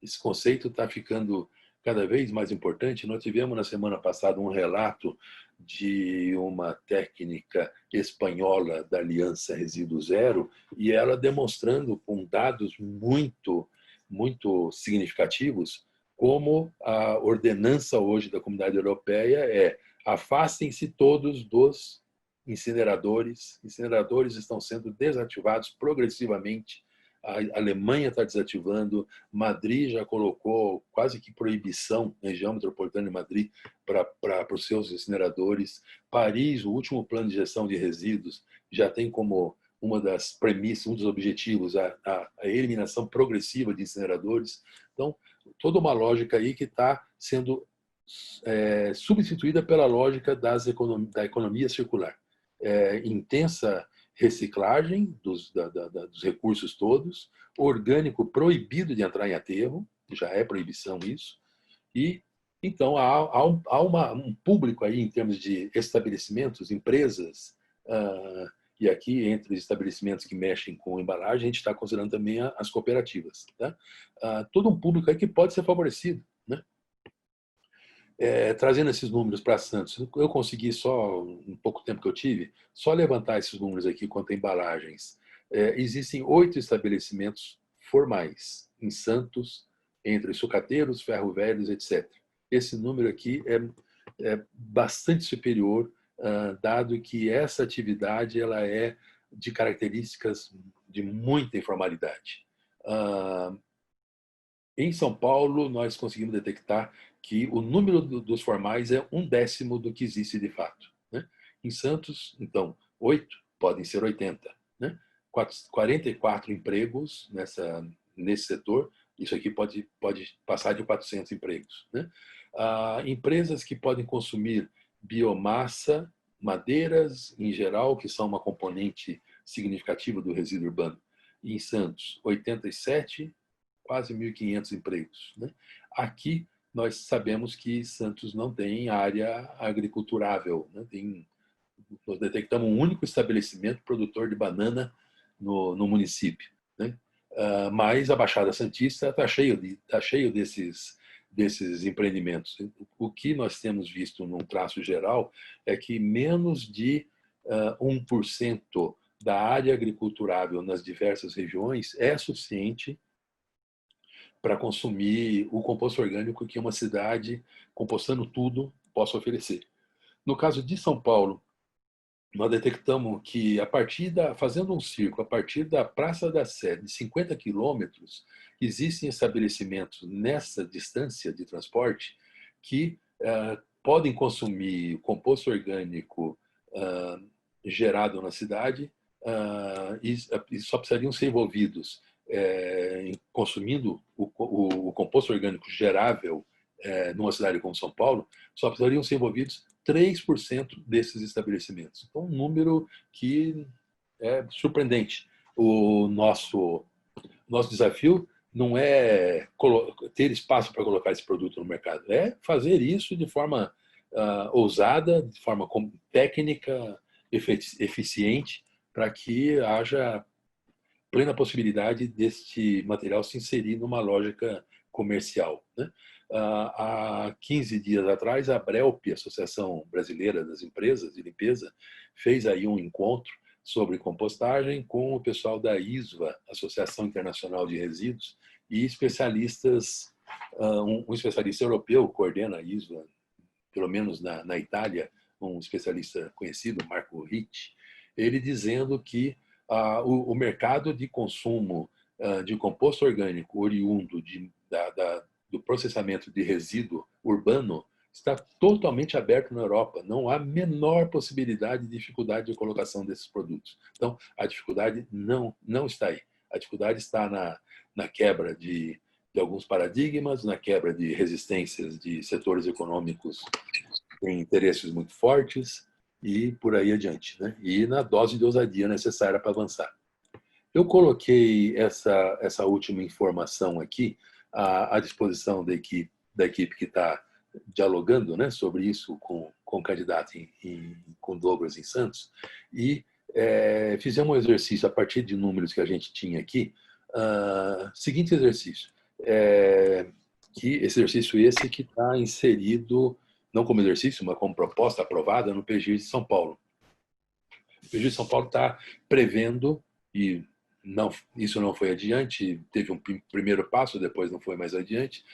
Esse conceito está ficando cada vez mais importante. Nós tivemos na semana passada um relato de uma técnica espanhola da Aliança Resíduo Zero e ela demonstrando com dados muito significativos como a ordenança hoje da Comunidade Europeia é: afastem-se todos dos incineradores. Incineradores estão sendo desativados progressivamente. A Alemanha está desativando, Madrid já colocou quase que proibição na região metropolitana de Madrid para os seus incineradores. Paris, o último plano de gestão de resíduos, já tem como uma das premissas, um dos objetivos, a eliminação progressiva de incineradores. Então, toda uma lógica aí que está sendo substituída pela lógica da economia circular. Intensa reciclagem dos recursos todos, orgânico proibido de entrar em aterro, já é proibição isso, e então há um público aí em termos de estabelecimentos, empresas, e aqui entre os estabelecimentos que mexem com embalagem, a gente está considerando também as cooperativas, tá? Todo um público aí que pode ser favorecido, né? Trazendo esses números para Santos, eu consegui só, um pouco tempo que eu tive, só levantar esses números aqui quanto a embalagens. Existem 8 estabelecimentos formais em Santos, entre sucateiros, ferro-velhos, etc. Esse número aqui é bastante superior, dado que essa atividade ela é de características de muita informalidade. Em São Paulo, nós conseguimos detectar que o número dos formais é 1/10 do que existe de fato, né? Em Santos, então, 8 podem ser 80, né? 44 empregos nesse setor, isso aqui pode passar de 400 empregos, né? Empresas que podem consumir biomassa, madeiras em geral, que são uma componente significativa do resíduo urbano. E em Santos, 87, quase 1.500 empregos, né? Aqui nós sabemos que Santos não tem área agriculturável, né? Nós detectamos um único estabelecimento produtor de banana no município, né? Mas a Baixada Santista está cheio desses empreendimentos. O que nós temos visto num traço geral é que menos de 1% da área agriculturável nas diversas regiões é suficiente para consumir o composto orgânico que uma cidade, compostando tudo, possa oferecer. No caso de São Paulo, nós detectamos que, fazendo um círculo, a partir da Praça da Sé, de 50 quilômetros, existem estabelecimentos nessa distância de transporte que podem consumir composto orgânico gerado na cidade e só precisariam ser envolvidos consumindo o composto orgânico gerável numa cidade como São Paulo, só precisariam ser envolvidos 3% desses estabelecimentos. Então, um número que é surpreendente. O nosso desafio não é ter espaço para colocar esse produto no mercado, é fazer isso de forma ousada, de forma técnica eficiente para que haja plena possibilidade deste material se inserir numa lógica comercial, né? Há 15 dias atrás, a Brelp, Associação Brasileira das Empresas de Limpeza, fez aí um encontro sobre compostagem com o pessoal da ISVA, Associação Internacional de Resíduos, e especialistas, um especialista europeu coordena a ISVA, pelo menos na Itália, um especialista conhecido, Marco Ritt, ele dizendo que o mercado de consumo de composto orgânico oriundo do processamento de resíduo urbano está totalmente aberto na Europa. Não há menor possibilidade de dificuldade de colocação desses produtos. Então, a dificuldade não está aí. A dificuldade está na quebra de alguns paradigmas, na quebra de resistências de setores econômicos que têm interesses muito fortes e por aí adiante, né? E na dose de ousadia necessária para avançar. Eu coloquei essa última informação aqui à disposição da equipe que está dialogando, né, sobre isso com o candidato com Douglas em Santos, e fizemos um exercício a partir de números que a gente tinha aqui. Seguinte exercício, esse exercício que está inserido, não como exercício, mas como proposta aprovada no PGI de São Paulo. O PGI de São Paulo está prevendo, e isso não foi adiante, teve um primeiro passo, depois não foi mais adiante,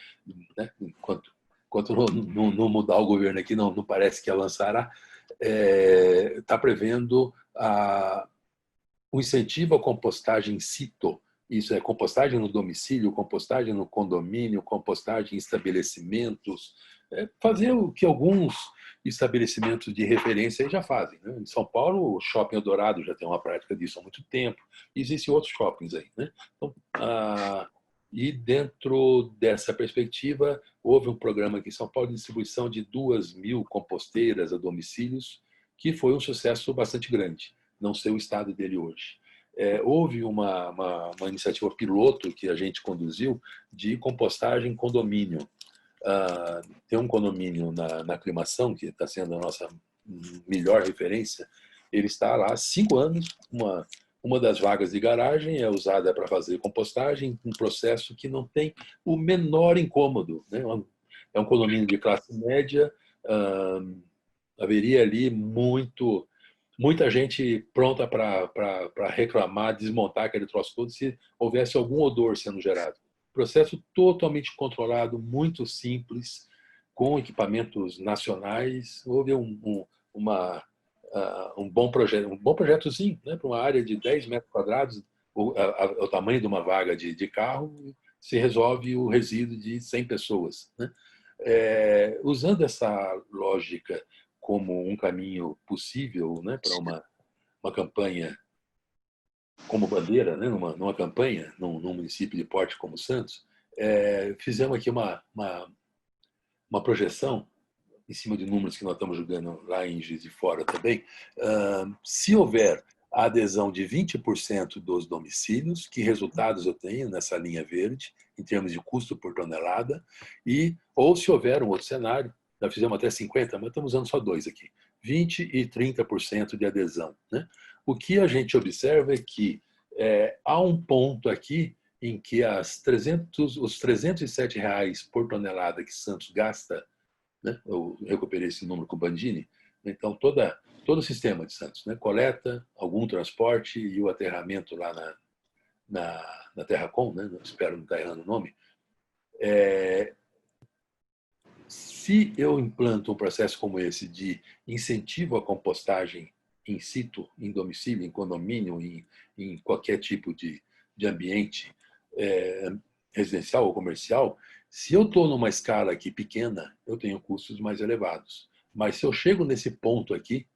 né? Enquanto não mudar o governo aqui, não parece que avançará, está prevendo o incentivo à compostagem in situ. Isso é compostagem no domicílio, compostagem no condomínio, compostagem em estabelecimentos, fazer o que alguns estabelecimentos de referência já fazem, né? Em São Paulo, o Shopping Eldorado já tem uma prática disso há muito tempo. Existem outros shoppings aí, né? Então, e dentro dessa perspectiva, houve um programa aqui em São Paulo de distribuição de 2.000 composteiras a domicílios, que foi um sucesso bastante grande. Não sei o estado dele hoje. Houve uma iniciativa piloto que a gente conduziu de compostagem em condomínio. Tem um condomínio na Aclimação, que está sendo a nossa melhor referência. Ele está lá há 5 anos. Uma das vagas de garagem é usada para fazer compostagem, um processo que não tem o menor incômodo, né? É um condomínio de classe média. Haveria ali muita gente pronta para reclamar, desmontar aquele troço todo se houvesse algum odor sendo gerado. Processo totalmente controlado, muito simples, com equipamentos nacionais. Houve um bom projetozinho, né, para uma área de 10 metros quadrados, o tamanho de uma vaga de carro, se resolve o resíduo de 100 pessoas, né? Usando essa lógica como um caminho possível, né, para uma campanha como bandeira, né, numa campanha num município de porte como Santos, fizemos aqui uma projeção em cima de números que nós estamos jogando lá em Juiz de Fora também. Se houver a adesão de 20% dos domicílios, que resultados eu tenho nessa linha verde, em termos de custo por tonelada, ou se houver um outro cenário, nós fizemos até 50%, mas estamos usando só 2 aqui, 20% e 30% de adesão, né? O que a gente observa é que há um ponto aqui em que os R$307 por tonelada que Santos gasta, né? Eu recuperei esse número com o Bandini, então todo o sistema de Santos, né? Coleta, algum transporte e o aterramento lá na Terracom, né? Espero não estar errando o nome. Se eu implanto um processo como esse de incentivo à compostagem in situ, em domicílio, em condomínio, em qualquer tipo de ambiente residencial ou comercial, se eu estou numa escala aqui pequena, eu tenho custos mais elevados. Mas se eu chego nesse ponto aqui,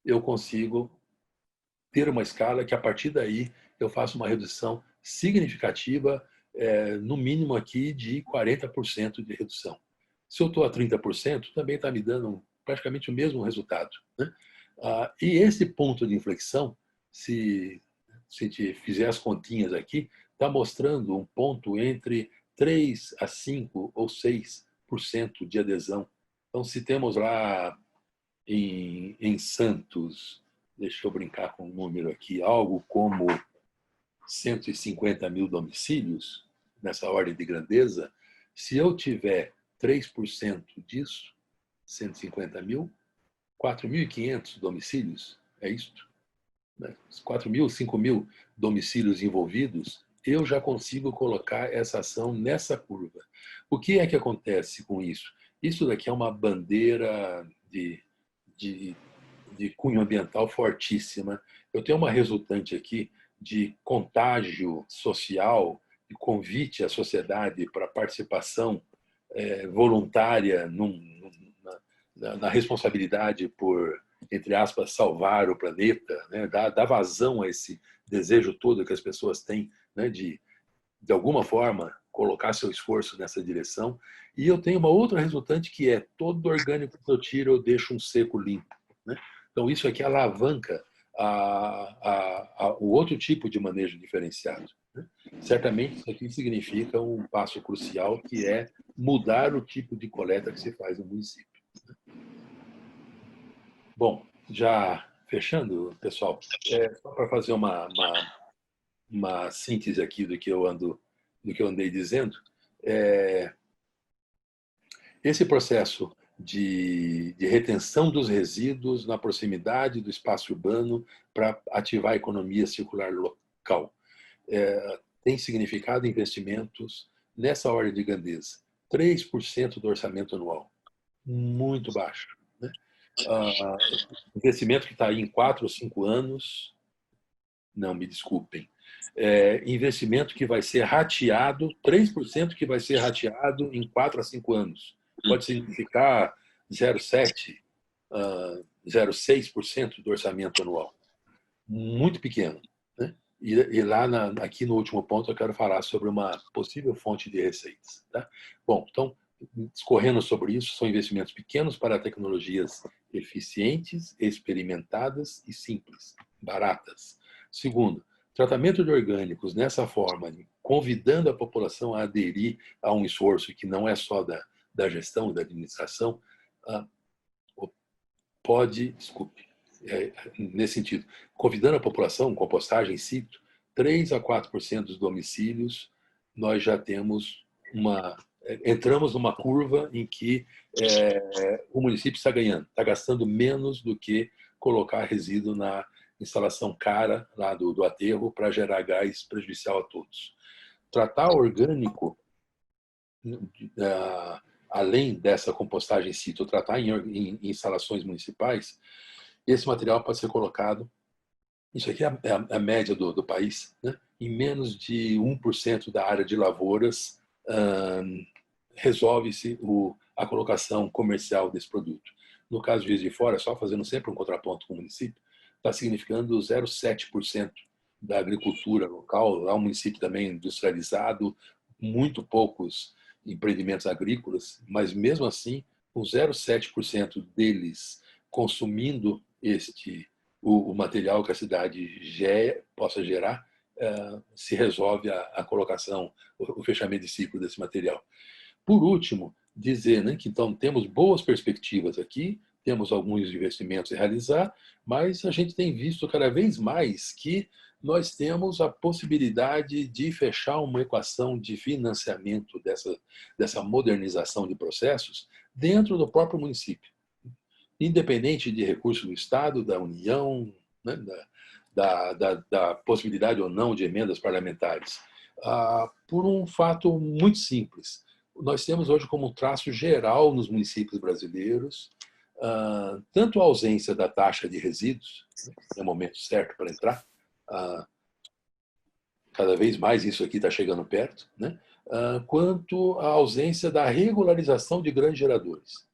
eu consigo ter uma escala que, a partir daí, eu faço uma redução significativa, no mínimo aqui de 40% de redução. Se eu estou a 30%, também está me dando praticamente o mesmo resultado, né? E esse ponto de inflexão, se a gente fizer as continhas aqui, está mostrando um ponto entre 3 a 5 ou 6% de adesão. Então, se temos lá em Santos deixa eu brincar com um número aqui, algo como 150 mil domicílios, nessa ordem de grandeza. Se eu tiver 3% disso, 150 mil, 4.500 domicílios, é isto? 4.000, 5.000 domicílios envolvidos, eu já consigo colocar essa ação nessa curva. O que é que acontece com isso? Isso daqui é uma bandeira de cunho ambiental fortíssima. Eu tenho uma resultante aqui de contágio social, de convite à sociedade para participação voluntária na responsabilidade por, entre aspas, salvar o planeta, né? dar vazão a esse desejo todo que as pessoas têm, né? de alguma forma, colocar seu esforço nessa direção. E eu tenho uma outra resultante que é todo orgânico que eu tiro, eu deixo um seco limpo. Né? Então, isso aqui alavanca o outro tipo de manejo diferenciado. Né? Certamente, isso aqui significa um passo crucial, que é mudar o tipo de coleta que se faz no município. Bom, já fechando, pessoal, só para fazer uma síntese aqui do que eu andei dizendo, esse processo de retenção dos resíduos na proximidade do espaço urbano para ativar a economia circular local tem significado investimentos nessa ordem de grandeza. 3% do orçamento anual, muito baixo. Né? Investimento que está aí em 4 ou 5 anos, não, me desculpem, investimento que vai ser rateado, 3% que vai ser rateado em 4 a 5 anos. Pode significar 0,7%, 0,6% do orçamento anual. Muito pequeno. Né? E lá, aqui no último ponto, eu quero falar sobre uma possível fonte de receitas. Tá? Bom, então, discorrendo sobre isso, são investimentos pequenos para tecnologias eficientes, experimentadas e simples, baratas. Segundo, tratamento de orgânicos nessa forma, convidando a população a aderir a um esforço que não é só da gestão, da administração, nesse sentido, convidando a população, compostagem in situ, 3 a 4% dos domicílios, nós já temos entramos numa curva em que o município está ganhando, está gastando menos do que colocar resíduo na instalação cara lá do aterro para gerar gás prejudicial a todos. Tratar orgânico, além dessa compostagem in situ, tratar em instalações municipais, esse material pode ser colocado, isso aqui é a média do país, né? Em menos de 1% da área de lavouras resolve-se a colocação comercial desse produto. No caso de Juiz de Fora, só fazendo sempre um contraponto com o município, está significando 0,7% da agricultura local. Lá é um município também industrializado, muito poucos empreendimentos agrícolas, mas mesmo assim, com 0,7% deles consumindo o material que a cidade possa gerar, se resolve a colocação, o fechamento de ciclo desse material. Por último, dizer, né, que então temos boas perspectivas aqui, temos alguns investimentos a realizar, mas a gente tem visto cada vez mais que nós temos a possibilidade de fechar uma equação de financiamento dessa modernização de processos dentro do próprio município, independente de recursos do Estado, da União, né, da possibilidade ou não de emendas parlamentares, por um fato muito simples. Nós temos hoje como um traço geral nos municípios brasileiros tanto a ausência da taxa de resíduos, né, é o momento certo para entrar, cada vez mais isso aqui está chegando perto, né, quanto a ausência da regularização de grandes geradores.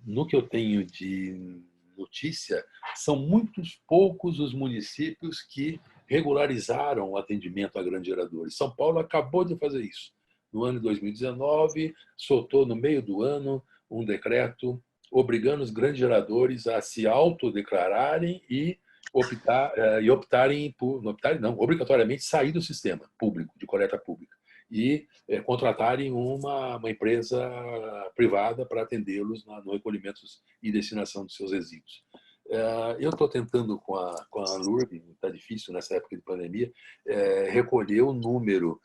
No que eu tenho de notícia, são muitos poucos os municípios que regularizaram o atendimento a grandes geradores. São Paulo acabou de fazer isso. No ano de 2019, soltou no meio do ano um decreto obrigando os grandes geradores a se autodeclararem e optarem por, não, obrigatoriamente sair do sistema público, de coleta pública, e contratarem uma empresa privada para atendê-los no recolhimento e destinação dos seus resíduos. Eu estou tentando com a LURB, está difícil nessa época de pandemia, recolher o número,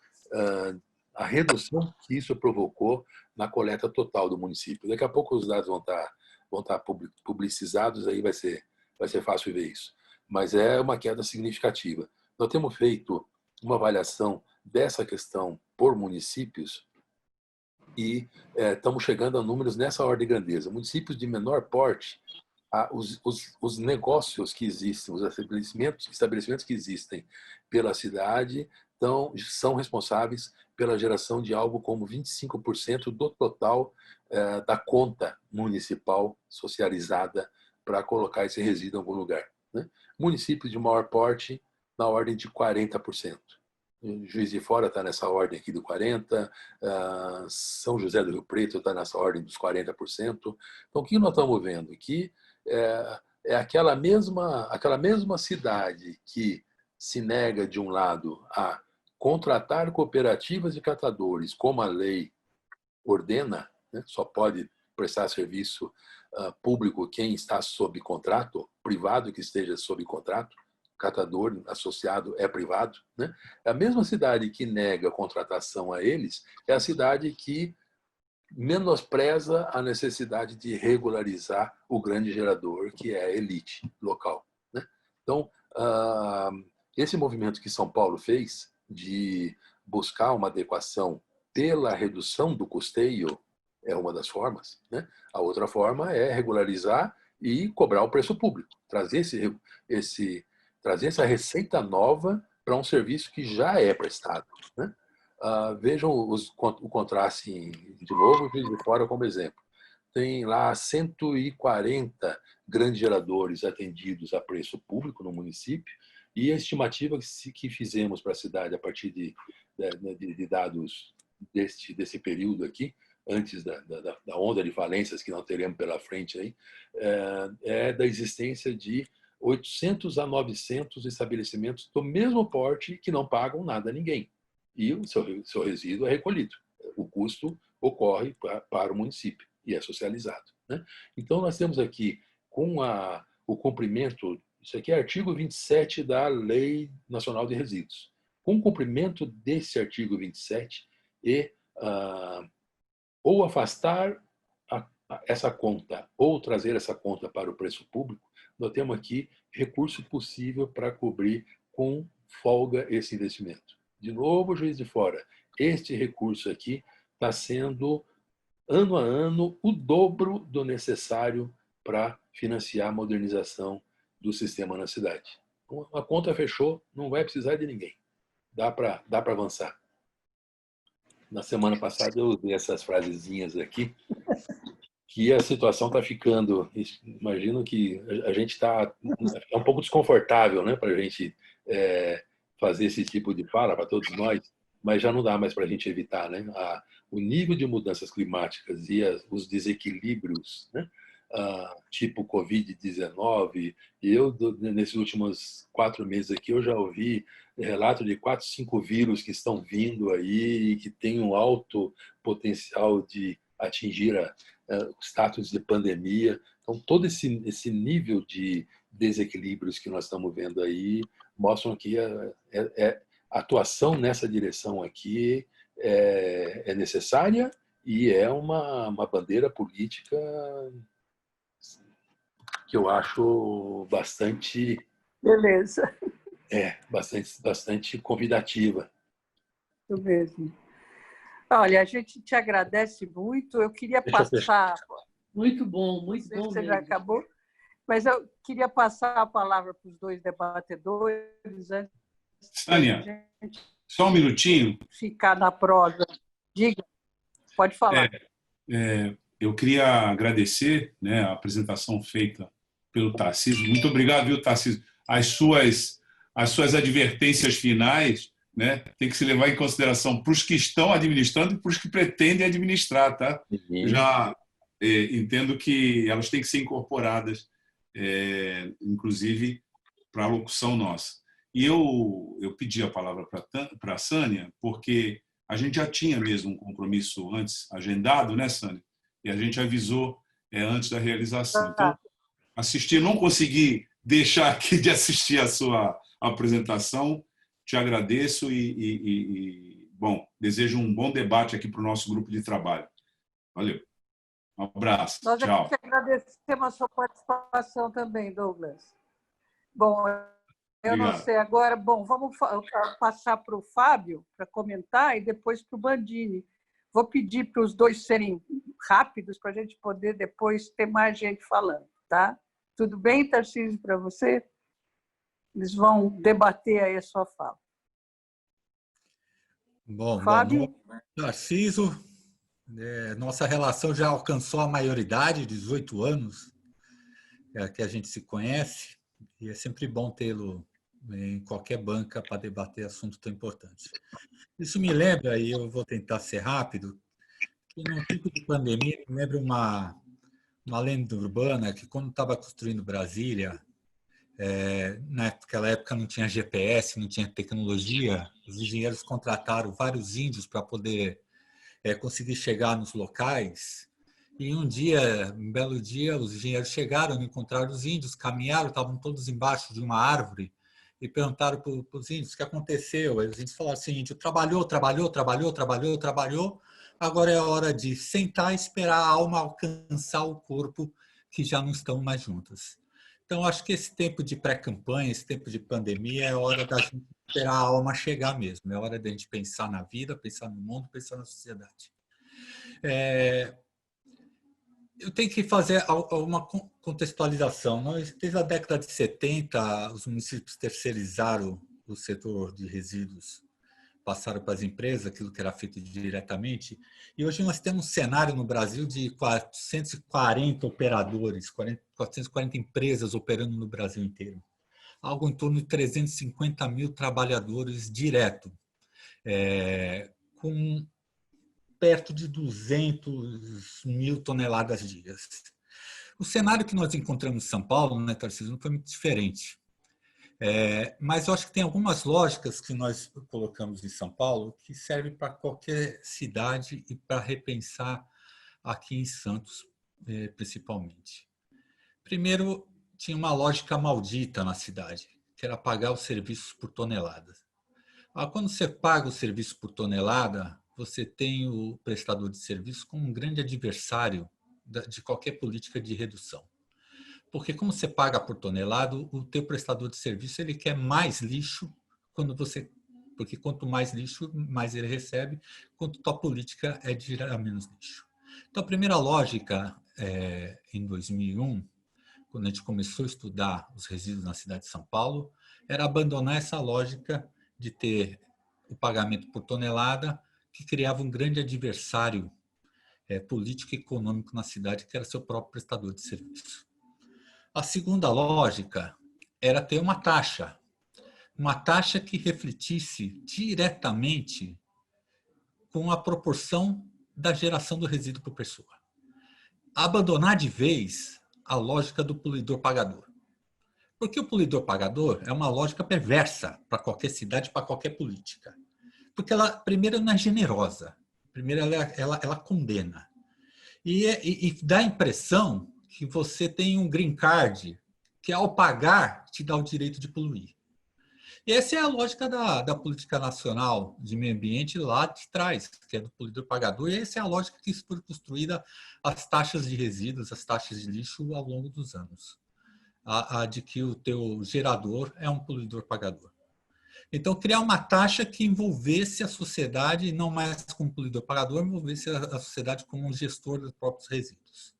a redução que isso provocou na coleta total do município. Daqui a pouco os dados vão estar publicizados, aí vai ser fácil ver isso. Mas é uma queda significativa. Nós temos feito uma avaliação dessa questão por municípios e estamos chegando a números nessa ordem de grandeza. Municípios de menor porte, os negócios que existem, os estabelecimentos que existem pela cidade são responsáveis pela geração de algo como 25% do total da conta municipal socializada para colocar esse resíduo em algum lugar, né? Municípios de maior porte, na ordem de 40%. Juiz de Fora está nessa ordem aqui do 40%, São José do Rio Preto está nessa ordem dos 40%. Então, o que nós estamos vendo aqui é aquela mesma cidade que se nega, de um lado, a contratar cooperativas de catadores, como a lei ordena, né? Só pode prestar serviço público quem está sob contrato, privado que esteja sob contrato, catador associado é privado, né? A mesma cidade que nega contratação a eles é a cidade que menospreza a necessidade de regularizar o grande gerador, que é a elite local, né? Então, esse movimento que São Paulo fez de buscar uma adequação pela redução do custeio é uma das formas, né? A outra forma é regularizar e cobrar o preço público, trazer essa receita nova para um serviço que já é prestado, né? Vejam o contraste, de novo, o Juiz de Fora como exemplo. Tem lá 140 grandes geradores atendidos a preço público no município, e a estimativa que fizemos para a cidade a partir de dados desse período aqui, antes da onda de falências que nós teremos pela frente, aí, é da existência de 800 a 900 estabelecimentos do mesmo porte que não pagam nada a ninguém. E o seu resíduo é recolhido. O custo ocorre para o município e é socializado, né? Então, nós temos aqui, com o cumprimento, isso aqui é artigo 27 da Lei Nacional de Resíduos. Com o cumprimento desse artigo 27 ou afastar essa conta ou trazer essa conta para o preço público, nós temos aqui recurso possível para cobrir com folga esse investimento. De novo, Juiz de Fora, este recurso aqui está sendo, ano a ano, o dobro do necessário para financiar a modernização do sistema na cidade. Então, a conta fechou, não vai precisar de ninguém. Dá para avançar. Na semana passada eu usei essas frasezinhas aqui, que a situação está ficando... Imagino que a gente está... É um pouco desconfortável, né, para a gente fazer esse tipo de fala, para todos nós, mas já não dá mais para a gente evitar, né? O nível de mudanças climáticas e os desequilíbrios, né? Tipo Covid-19, nesses últimos 4 meses aqui, eu já ouvi relato de 4, 5 vírus que estão vindo aí e que têm um alto potencial de atingir o status de pandemia. Então, todo esse nível de desequilíbrios que nós estamos vendo aí mostram que a atuação nessa direção aqui é necessária e é uma bandeira política que eu acho bastante... Beleza. Bastante convidativa. Isso mesmo. Olha, a gente te agradece muito. Eu queria passar... Muito bom, muito bom. Você já acabou? Mas eu queria passar a palavra para os 2 debatedores antes. Sânia, só um minutinho. Ficar na prosa. Diga, pode falar. Eu queria agradecer, né, a apresentação feita pelo Tarcísio. Muito obrigado, viu, Tarcísio? As suas advertências finais, né, tem que se levar em consideração para os que estão administrando e para os que pretendem administrar, tá? Eu já entendo que elas têm que ser incorporadas, inclusive para a locução nossa. E eu pedi a palavra para a Sânia, porque a gente já tinha mesmo um compromisso antes agendado, né, Sânia? E a gente avisou antes da realização. Então, assistir. Não consegui deixar aqui de assistir a sua apresentação. Te agradeço bom, desejo um bom debate aqui para o nosso grupo de trabalho. Valeu. Um abraço. Nós Tchau. aqui agradecemos a sua participação também, Douglas. Bom, eu não sei agora. Bom, vamos passar para o Fábio para comentar e depois para o Bandini. Vou pedir para os dois serem rápidos para a gente poder depois ter mais gente falando, tá? Tudo bem, Tarcísio, para você? Eles vão debater aí a sua fala. Bom, Fábio? Tarcísio, nossa relação já alcançou a maioridade, 18 anos, que a gente se conhece, e é sempre bom tê-lo em qualquer banca para debater assuntos tão importantes. Isso me lembra, e eu vou tentar ser rápido, que num tempo de pandemia, me lembra uma lenda urbana que quando estava construindo Brasília, naquela época não tinha GPS, não tinha tecnologia, os engenheiros contrataram vários índios para poder conseguir chegar nos locais. E um belo dia, os engenheiros chegaram, encontraram os índios, caminharam, estavam todos embaixo de uma árvore e perguntaram para os índios o que aconteceu. Os índios falaram assim: índio trabalhou, agora é a hora de sentar e esperar a alma alcançar o corpo, que já não estão mais juntas. Então, acho que esse tempo de pré-campanha, esse tempo de pandemia, é hora da gente esperar a alma chegar mesmo. É hora da gente pensar na vida, pensar no mundo, pensar na sociedade. Eu tenho que fazer uma contextualização. Desde a década de 70, os municípios terceirizaram o setor de resíduos, passaram para as empresas, aquilo que era feito diretamente. E hoje nós temos um cenário no Brasil de 440 operadores, 440 empresas operando no Brasil inteiro. Algo em torno de 350 mil trabalhadores direto, com perto de 200 mil toneladas dia. O cenário que nós encontramos em São Paulo, né, Tarcísio, não foi muito diferente. Mas eu acho que tem algumas lógicas que nós colocamos em São Paulo que servem para qualquer cidade e para repensar aqui em Santos, principalmente. Primeiro, tinha uma lógica maldita na cidade, que era pagar os serviços por tonelada. Quando você paga o serviço por tonelada, você tem o prestador de serviço como um grande adversário de qualquer política de redução. Porque como você paga por tonelada, o teu prestador de serviço ele quer mais lixo porque quanto mais lixo, mais ele recebe, quanto tua política é de gerar menos lixo. Então, a primeira lógica, em 2001, quando a gente começou a estudar os resíduos na cidade de São Paulo, era abandonar essa lógica de ter o pagamento por tonelada, que criava um grande adversário político e econômico na cidade, que era seu próprio prestador de serviço. A segunda lógica era ter uma taxa que refletisse diretamente com a proporção da geração do resíduo por pessoa. Abandonar de vez a lógica do poluidor-pagador. Porque o poluidor-pagador é uma lógica perversa para qualquer cidade, para qualquer política. Porque ela, primeiro, não é generosa. Primeiro, ela condena. E dá a impressão que você tem um green card que, ao pagar, te dá o direito de poluir. E essa é a lógica da política nacional de meio ambiente lá de trás, que é do poluidor-pagador, e essa é a lógica que foi construída as taxas de resíduos, as taxas de lixo ao longo dos anos. A de que o teu gerador é um poluidor-pagador. Então, criar uma taxa que envolvesse a sociedade, não mais como poluidor-pagador, envolvesse a sociedade como um gestor dos próprios resíduos.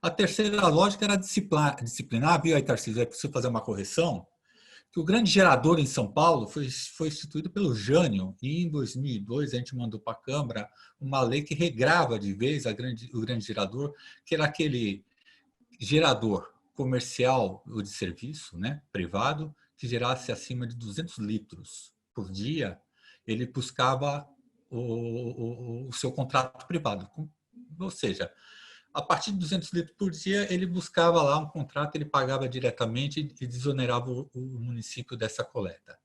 A terceira lógica era disciplinar, viu aí, Tarcísio, é preciso fazer uma correção, que o grande gerador em São Paulo foi instituído pelo Jânio, e em 2002 a gente mandou para a Câmara uma lei que regrava de vez o grande gerador, que era aquele gerador comercial ou de serviço, né, privado, que gerasse acima de 200 litros por dia, ele buscava o seu contrato privado. Ou seja, a partir de 200 litros por dia, ele buscava lá um contrato, ele pagava diretamente e desonerava o município dessa coleta.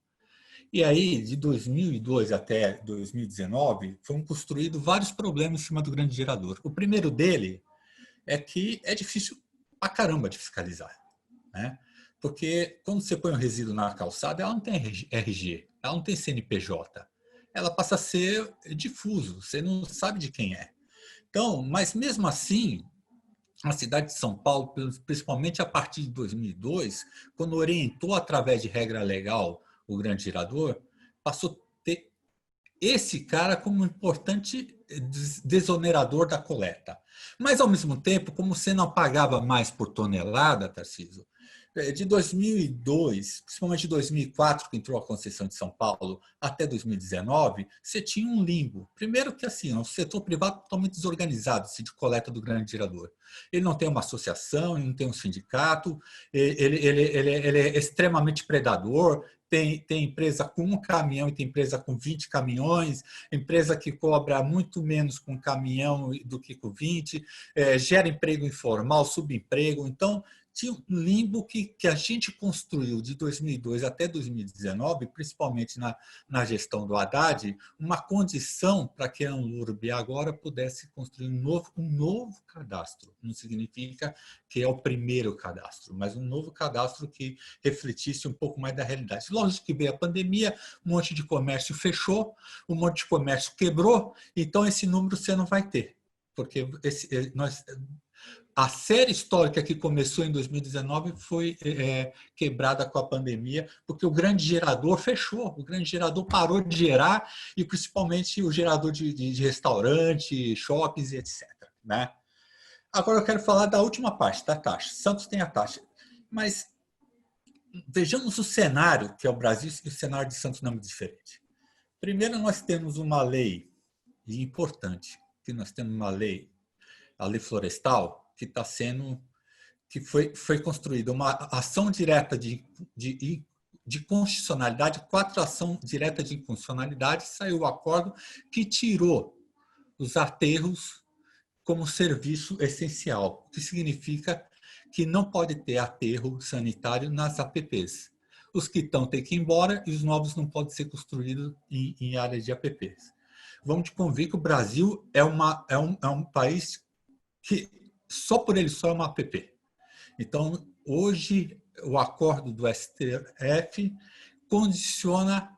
E aí, de 2002 até 2019, foram construídos vários problemas em cima do grande gerador. O primeiro dele é que é difícil pra caramba de fiscalizar, né? Porque quando você põe um resíduo na calçada, ela não tem RG, ela não tem CNPJ. Ela passa a ser difuso, você não sabe de quem é. Então, mas mesmo assim, a cidade de São Paulo, principalmente a partir de 2002, quando orientou através de regra legal o grande gerador, passou a ter esse cara como um importante desonerador da coleta. Mas, ao mesmo tempo, como você não pagava mais por tonelada, Tarcísio, de 2002, principalmente de 2004, que entrou a concessão de São Paulo, até 2019, você tinha um limbo. Primeiro que assim, o setor privado totalmente desorganizado, de coleta do grande gerador. Ele não tem uma associação, ele não tem um sindicato, ele é extremamente predador, tem empresa com um caminhão e tem empresa com 20 caminhões, empresa que cobra muito menos com um caminhão do que com 20, gera emprego informal, subemprego. Então, tinha um limbo que a gente construiu de 2002 até 2019, principalmente na gestão do Haddad, uma condição para que a Anlurb agora pudesse construir um novo cadastro. Não significa que é o primeiro cadastro, mas um novo cadastro que refletisse um pouco mais da realidade. Lógico que veio a pandemia, um monte de comércio fechou, um monte de comércio quebrou, então esse número você não vai ter, porque a série histórica que começou em 2019 foi quebrada com a pandemia, porque o grande gerador fechou, o grande gerador parou de gerar, e principalmente o gerador de restaurante, shoppings e etc. Né? Agora eu quero falar da última parte, da taxa. Santos tem a taxa, mas vejamos o cenário, que é o Brasil, e o cenário de Santos não é muito diferente. Primeiro, nós temos uma lei, e importante, que nós temos uma lei, a lei florestal, que foi construída uma ação direta de constitucionalidade, 4 ações diretas de inconstitucionalidade, saiu o acordo que tirou os aterros como serviço essencial, o que significa que não pode ter aterro sanitário nas APPs. Os que estão têm que ir embora e os novos não podem ser construídos em áreas de APPs. Vamos te convir que o Brasil é um país que só por ele só é uma APP. Então, hoje, o acordo do STF condiciona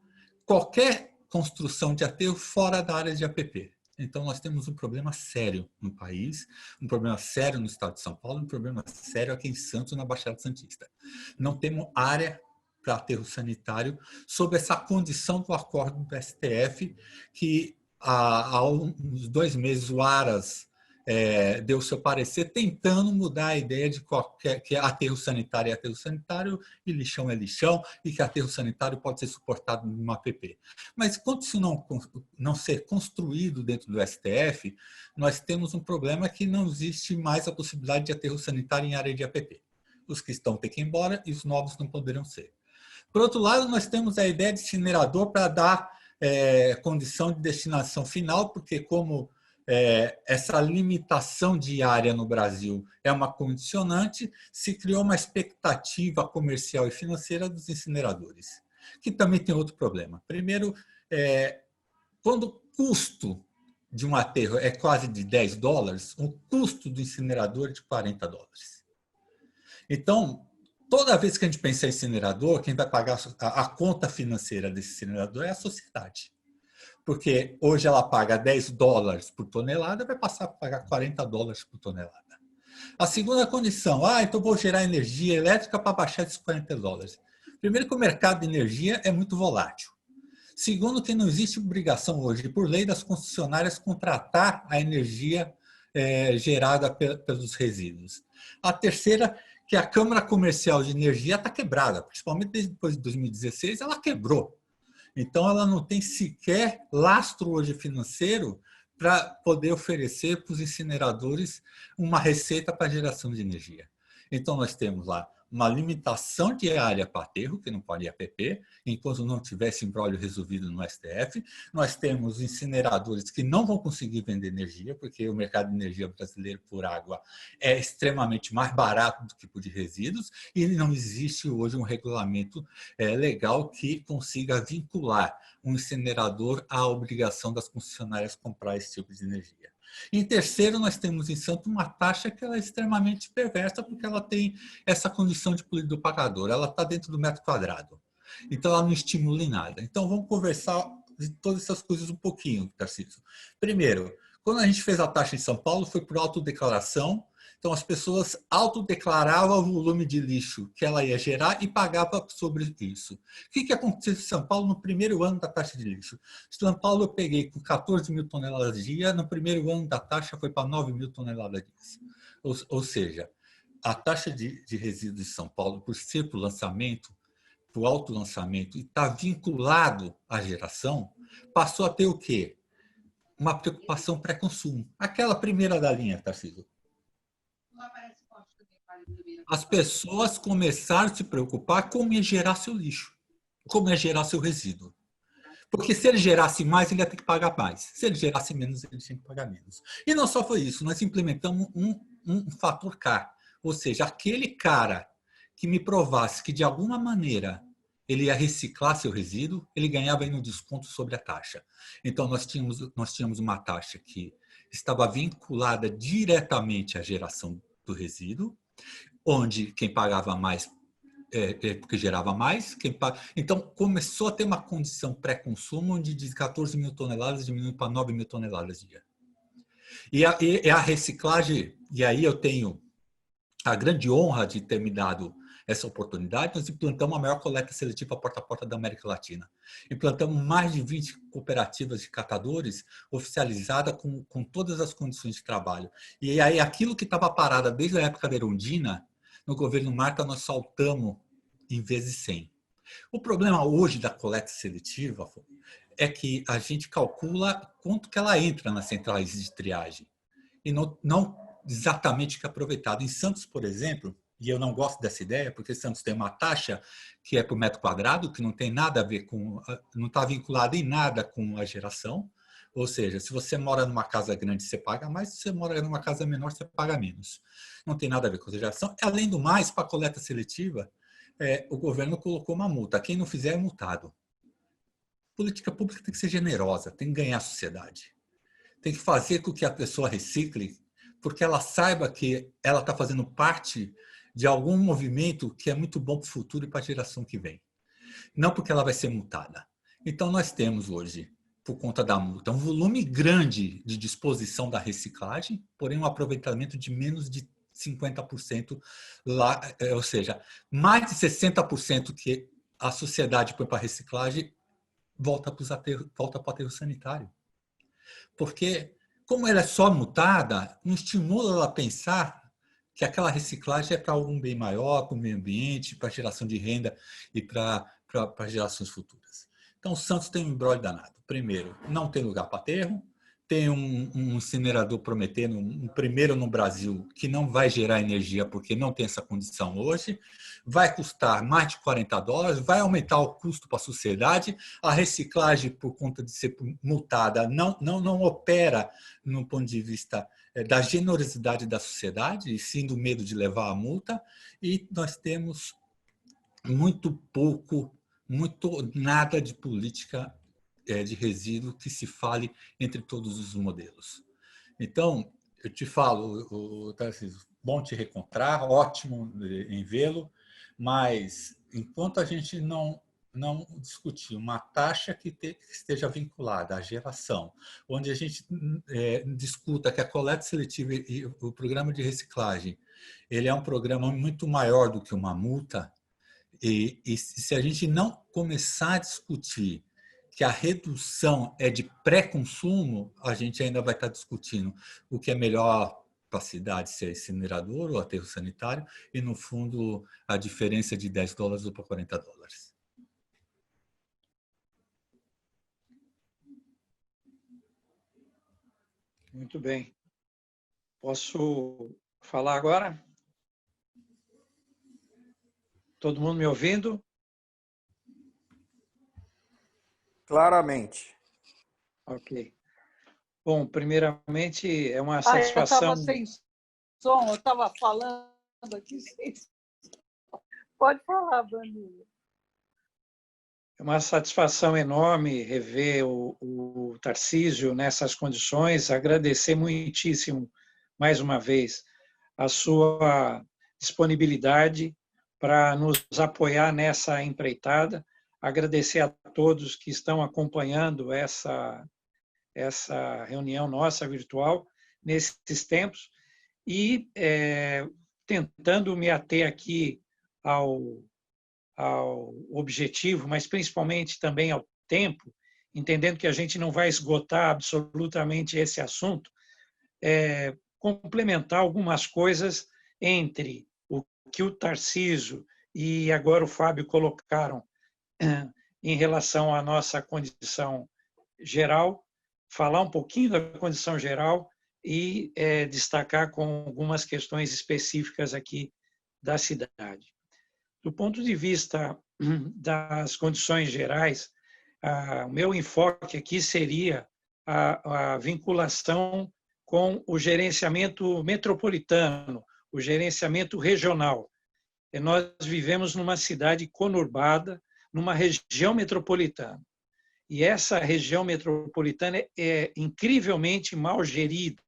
qualquer construção de aterro fora da área de APP. Então, nós temos um problema sério no país, um problema sério no estado de São Paulo, um problema sério aqui em Santos, na Baixada Santista. Não temos área para aterro sanitário sob essa condição do acordo do STF, que há uns 2 meses o Aras deu seu parecer tentando mudar a ideia de que aterro sanitário é aterro sanitário e lixão é lixão e que aterro sanitário pode ser suportado numa APP. Mas enquanto isso não ser construído dentro do STF, nós temos um problema que não existe mais a possibilidade de aterro sanitário em área de APP. Os que estão têm que ir embora e os novos não poderão ser. Por outro lado, nós temos a ideia de incinerador para dar condição de destinação final, porque como essa limitação de área no Brasil é uma condicionante, se criou uma expectativa comercial e financeira dos incineradores, que também tem outro problema. Primeiro, quando o custo de um aterro é quase de $10, o custo do incinerador é de $40. Então, toda vez que a gente pensa em incinerador, quem vai pagar a conta financeira desse incinerador é a sociedade. Porque hoje ela paga $10 por tonelada, vai passar a pagar $40 por tonelada. A segunda condição, então vou gerar energia elétrica para baixar esses $40. Primeiro que o mercado de energia é muito volátil. Segundo que não existe obrigação hoje, por lei, das concessionárias contratar a energia gerada pelos resíduos. A terceira, que a Câmara Comercial de Energia está quebrada, principalmente depois de 2016, ela quebrou. Então, ela não tem sequer lastro hoje financeiro para poder oferecer para os incineradores uma receita para geração de energia. Então, nós temos lá uma limitação de área para aterro, que não pode ir APP, enquanto não tiver esse imbróglio resolvido no STF. Nós temos incineradores que não vão conseguir vender energia, porque o mercado de energia brasileiro por água é extremamente mais barato do que por de resíduos, e não existe hoje um regulamento legal que consiga vincular um incinerador à obrigação das concessionárias comprar esse tipo de energia. Em terceiro, nós temos em Santos uma taxa que ela é extremamente perversa, porque ela tem essa condição de política do pagador, ela está dentro do metro quadrado. Então, ela não estimula em nada. Então, vamos conversar de todas essas coisas um pouquinho, Tarcísio. Primeiro, quando a gente fez a taxa em São Paulo, foi por autodeclaração. Então, as pessoas autodeclaravam o volume de lixo que ela ia gerar e pagavam sobre isso. O que aconteceu em São Paulo no primeiro ano da taxa de lixo? Em São Paulo, eu peguei com 14 mil toneladas dia, no primeiro ano da taxa foi para 9 mil toneladas dia. Ou seja, a taxa de resíduos de São Paulo, por ser para o lançamento, para o autolançamento, e está vinculado à geração, passou a ter o quê? Uma preocupação pré-consumo. Aquela primeira da linha, Tarcísio. As pessoas começaram a se preocupar como ia gerar seu lixo, como ia gerar seu resíduo. Porque se ele gerasse mais, ele ia ter que pagar mais. Se ele gerasse menos, ele tinha que pagar menos. E não só foi isso, nós implementamos um fator K. Ou seja, aquele cara que me provasse que, de alguma maneira, ele ia reciclar seu resíduo, ele ganhava aí no desconto sobre a taxa. Então, nós tínhamos uma taxa que estava vinculada diretamente à geração do resíduo, onde quem pagava mais porque gerava mais. Então, começou a ter uma condição pré-consumo, onde de 14 mil toneladas diminui para 9 mil toneladas dia. E a reciclagem, e aí eu tenho a grande honra de ter me dado essa oportunidade, nós implantamos a maior coleta seletiva porta a porta da América Latina. Implantamos mais de 20 cooperativas de catadores oficializadas com todas as condições de trabalho. E aí aquilo que estava parado desde a época da Erundina, no governo Marta, nós saltamos em vezes 100. O problema hoje da coleta seletiva é que a gente calcula quanto que ela entra nas centrais de triagem e não exatamente o que é aproveitado. Em Santos, por exemplo, e eu não gosto dessa ideia, porque Santos tem uma taxa que é por metro quadrado, que não tem nada a ver com, não está vinculada em nada com a geração. Ou seja, se você mora numa casa grande, você paga mais, se você mora numa casa menor, você paga menos. Não tem nada a ver com a geração. Além do mais, para a coleta seletiva, o governo colocou uma multa. Quem não fizer é multado. Política pública tem que ser generosa, tem que ganhar a sociedade. Tem que fazer com que a pessoa recicle, porque ela saiba que ela está fazendo parte de algum movimento que é muito bom para o futuro e para a geração que vem. Não porque ela vai ser multada. Então, nós temos hoje, por conta da multa, um volume grande de disposição da reciclagem, porém um aproveitamento de menos de 50% lá, ou seja, mais de 60% que a sociedade põe para a reciclagem volta para o aterro sanitário. Porque, como ela é só multada, não estimula ela a pensar que aquela reciclagem é para algum bem maior, para o meio ambiente, para a geração de renda e para gerações futuras. Então, o Santos tem um embrolho danado. Primeiro, não tem lugar para aterro, tem um incinerador prometendo, um primeiro no Brasil, que não vai gerar energia porque não tem essa condição hoje, vai custar mais de $40, vai aumentar o custo para a sociedade, a reciclagem, por conta de ser multada, não opera no ponto de vista da generosidade da sociedade, e sim do medo de levar a multa, e nós temos muito nada de política de resíduo que se fale entre todos os modelos. Então, eu te falo, Tarcísio, bom te reencontrar, ótimo em vê-lo, mas enquanto a gente não discutir uma taxa que esteja vinculada à geração, onde a gente discuta que a coleta seletiva e o programa de reciclagem ele é um programa muito maior do que uma multa, e se a gente não começar a discutir que a redução é de pré-consumo, a gente ainda vai estar discutindo o que é melhor para a cidade, se é incinerador ou aterro sanitário, e, no fundo, a diferença de $10 ou para $40. Muito bem. Posso falar agora? Todo mundo me ouvindo? Claramente. Ok. Bom, primeiramente, é uma Eu satisfação... estava sem som, eu estava falando aqui sem som. Pode falar, Vanilla. É uma satisfação enorme rever o Tarcísio nessas condições, agradecer muitíssimo, mais uma vez, a sua disponibilidade para nos apoiar nessa empreitada, agradecer a todos que estão acompanhando essa reunião nossa virtual nesses tempos e tentando me ater aqui ao objetivo, mas principalmente também ao tempo, entendendo que a gente não vai esgotar absolutamente esse assunto, complementar algumas coisas entre o que o Tarcísio e agora o Fábio colocaram em relação à nossa condição geral, falar um pouquinho da condição geral e destacar com algumas questões específicas aqui da cidade. Do ponto de vista das condições gerais, o meu enfoque aqui seria a vinculação com o gerenciamento metropolitano, o gerenciamento regional. Nós vivemos numa cidade conurbada, numa região metropolitana. E essa região metropolitana é incrivelmente mal gerida.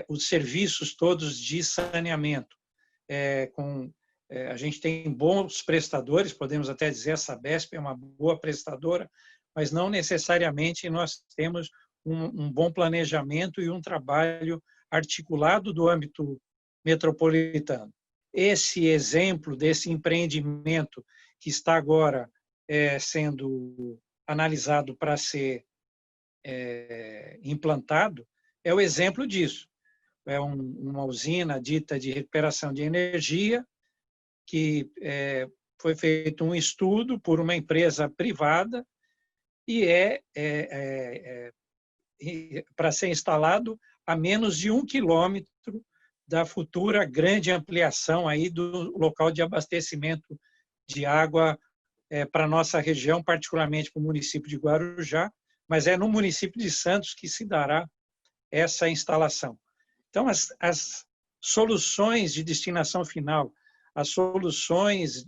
Os serviços todos de saneamento, a gente tem bons prestadores, podemos até dizer a Sabesp é uma boa prestadora, mas não necessariamente nós temos um bom planejamento e um trabalho articulado do âmbito metropolitano. Esse exemplo desse empreendimento que está agora sendo analisado para ser implantado é o exemplo disso. É uma usina dita de recuperação de energia que foi feito um estudo por uma empresa privada e para ser instalado a menos de 1 quilômetro da futura grande ampliação aí do local de abastecimento de água para a nossa região, particularmente para o município de Guarujá, mas é no município de Santos que se dará essa instalação. Então, as soluções de destinação final, as soluções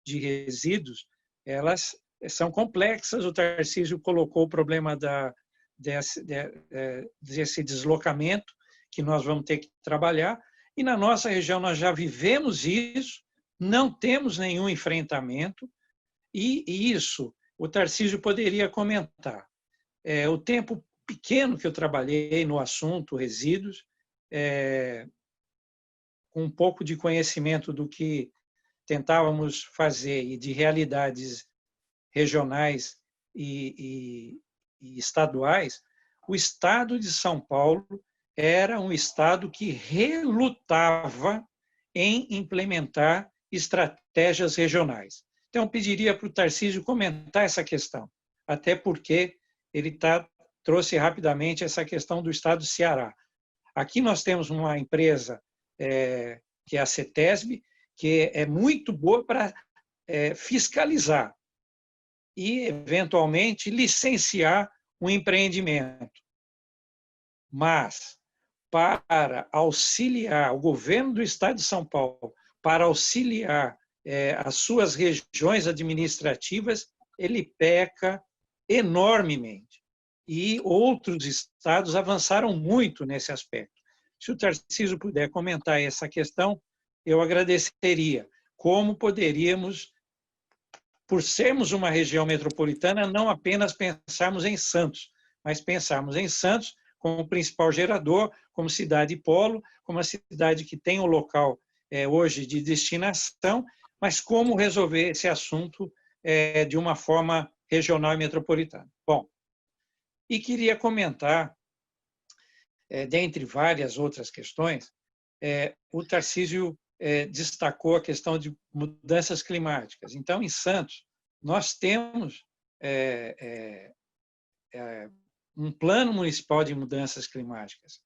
de resíduos, elas são complexas. O Tarcísio colocou o problema desse deslocamento, que nós vamos ter que trabalhar, e na nossa região nós já vivemos isso, não temos nenhum enfrentamento, e isso o Tarcísio poderia comentar. O tempo pequeno que eu trabalhei no assunto resíduos, com um pouco de conhecimento do que tentávamos fazer e de realidades regionais e estaduais, o Estado de São Paulo era um Estado que relutava em implementar estratégias regionais. Então, eu pediria para o Tarcísio comentar essa questão, até porque ele trouxe rapidamente essa questão do Estado do Ceará. Aqui nós temos uma empresa que é a CETESB, que é muito boa para fiscalizar e, eventualmente, licenciar um empreendimento. Mas, para auxiliar o governo do Estado de São Paulo, para auxiliar as suas regiões administrativas, ele peca enormemente. E outros estados avançaram muito nesse aspecto. Se o Tarcísio puder comentar essa questão, eu agradeceria. Como poderíamos, por sermos uma região metropolitana, não apenas pensarmos em Santos, mas pensarmos em Santos como principal gerador, como cidade polo, como a cidade que tem o local hoje de destinação, mas como resolver esse assunto de uma forma regional e metropolitana. Bom, e queria comentar, dentre várias outras questões, o Tarcísio destacou a questão de mudanças climáticas. Então, em Santos, nós temos um plano municipal de mudanças climáticas,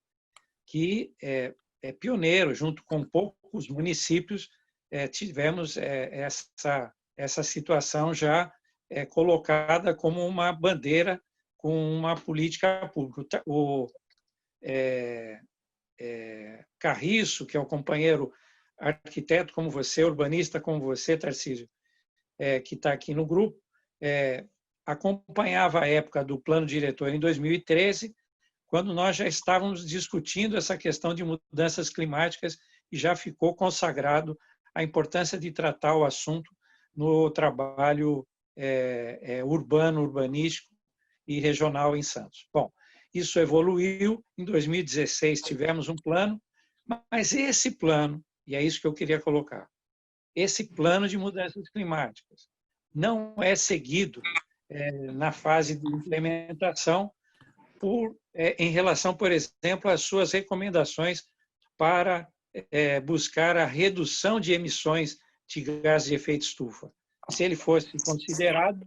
que é pioneiro, junto com poucos municípios, tivemos essa situação já colocada como uma bandeira com uma política pública. O Carriço, que é um companheiro arquiteto como você, urbanista como você, Tarcísio, que está aqui no grupo, acompanhava a época do plano diretor em 2013, quando nós já estávamos discutindo essa questão de mudanças climáticas e já ficou consagrado a importância de tratar o assunto no trabalho urbano, urbanístico e regional em Santos. Bom, isso evoluiu. Em 2016 tivemos um plano, mas esse plano, e é isso que eu queria colocar, esse plano de mudanças climáticas não é seguido na fase de implementação em relação, por exemplo, às suas recomendações para buscar a redução de emissões de gases de efeito estufa. Se ele fosse considerado,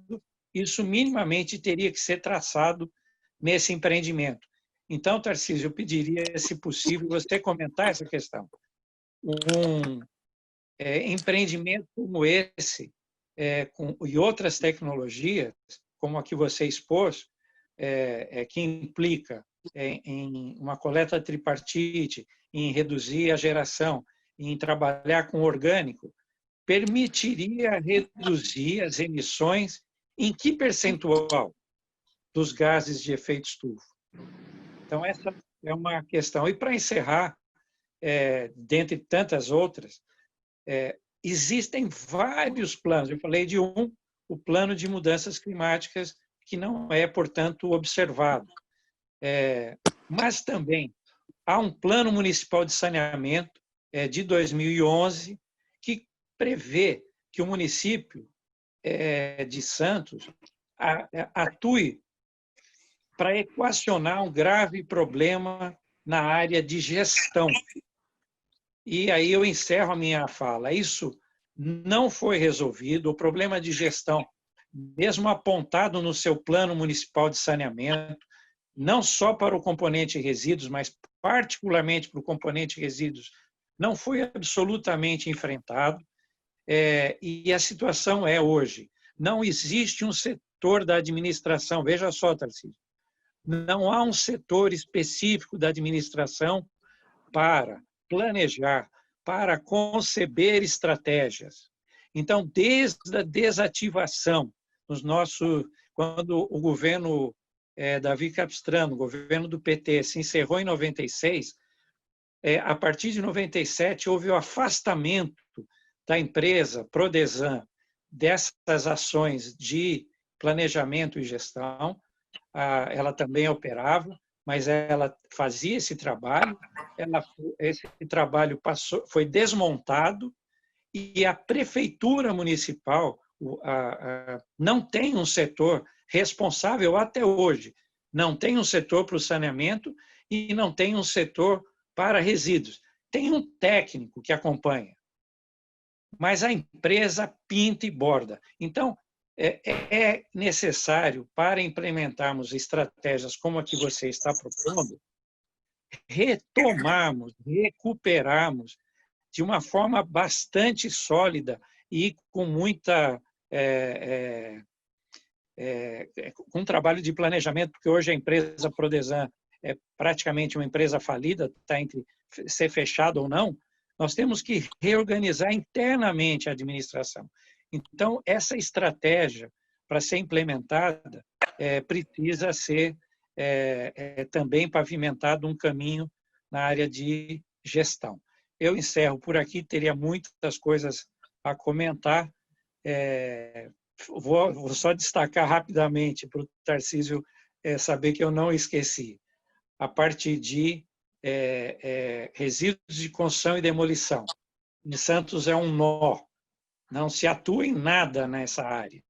isso minimamente teria que ser traçado nesse empreendimento. Então, Tarcísio, eu pediria, se possível, você comentar essa questão. Um empreendimento como esse e outras tecnologias, como a que você expôs, que implica em uma coleta tripartite, em reduzir a geração, em trabalhar com orgânico, permitiria reduzir as emissões em que percentual dos gases de efeito estufa? Então, essa é uma questão. E, para encerrar, dentre tantas outras, existem vários planos. Eu falei de o plano de mudanças climáticas, que não é, portanto, observado. Mas também há um plano municipal de saneamento de 2011 que prevê que o município de Santos atue para equacionar um grave problema na área de gestão. E aí eu encerro a minha fala. Isso não foi resolvido. O problema de gestão, mesmo apontado no seu plano municipal de saneamento, não só para o componente resíduos, mas particularmente para o componente resíduos, não foi absolutamente enfrentado. E a situação é hoje. Não existe um setor da administração, veja só, Tarcísio, não há um setor específico da administração para planejar, para conceber estratégias. Então, desde a desativação, quando o governo Davi Capistrano, o governo do PT, se encerrou em 96, a partir de 97 houve o afastamento da empresa Prodesan dessas ações de planejamento e gestão. Ela também operava, mas ela fazia esse trabalho. Esse trabalho foi desmontado e a prefeitura municipal não tem um setor responsável até hoje. Não tem um setor para o saneamento e não tem um setor para resíduos. Tem um técnico que acompanha, mas a empresa pinta e borda. Então, é necessário, para implementarmos estratégias como a que você está propondo, retomarmos, recuperarmos de uma forma bastante sólida e com muita com um trabalho de planejamento, porque hoje a empresa Prodesan é praticamente uma empresa falida, está entre ser fechada ou não. Nós temos que reorganizar internamente a administração. Então, essa estratégia, para ser implementada, precisa ser também pavimentado um caminho na área de gestão. Eu encerro por aqui, teria muitas coisas a comentar. Vou só destacar rapidamente para o Tarcísio saber que eu não esqueci. A parte de resíduos de construção e demolição. Em Santos é um nó. Não se atua em nada nessa área.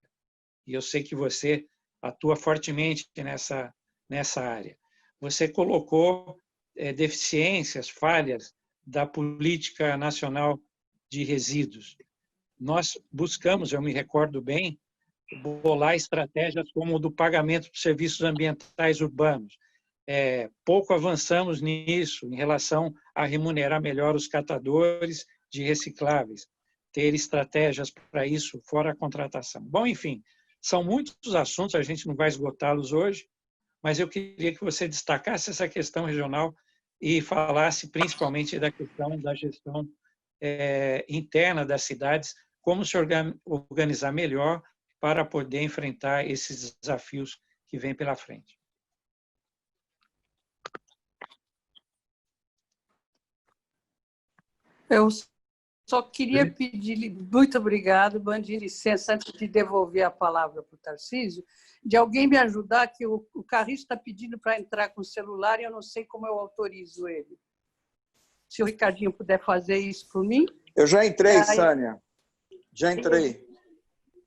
E eu sei que você atua fortemente nessa área. Você colocou deficiências, falhas da Política Nacional de Resíduos. Nós buscamos, eu me recordo bem, bolar estratégias como o do pagamento de serviços ambientais urbanos. Pouco avançamos nisso em relação a remunerar melhor os catadores de recicláveis, ter estratégias para isso, fora a contratação. Bom, enfim, são muitos assuntos, a gente não vai esgotá-los hoje, mas eu queria que você destacasse essa questão regional e falasse principalmente da questão da gestão interna das cidades, como se organizar melhor para poder enfrentar esses desafios que vêm pela frente. Eu só queria pedir, muito obrigado, Bandini, licença, antes de devolver a palavra para o Tarcísio, de alguém me ajudar, que o Carriço está pedindo para entrar com o celular e eu não sei como eu autorizo ele. Se o Ricardinho puder fazer isso por mim. Eu já entrei, Sânia. Já entrei.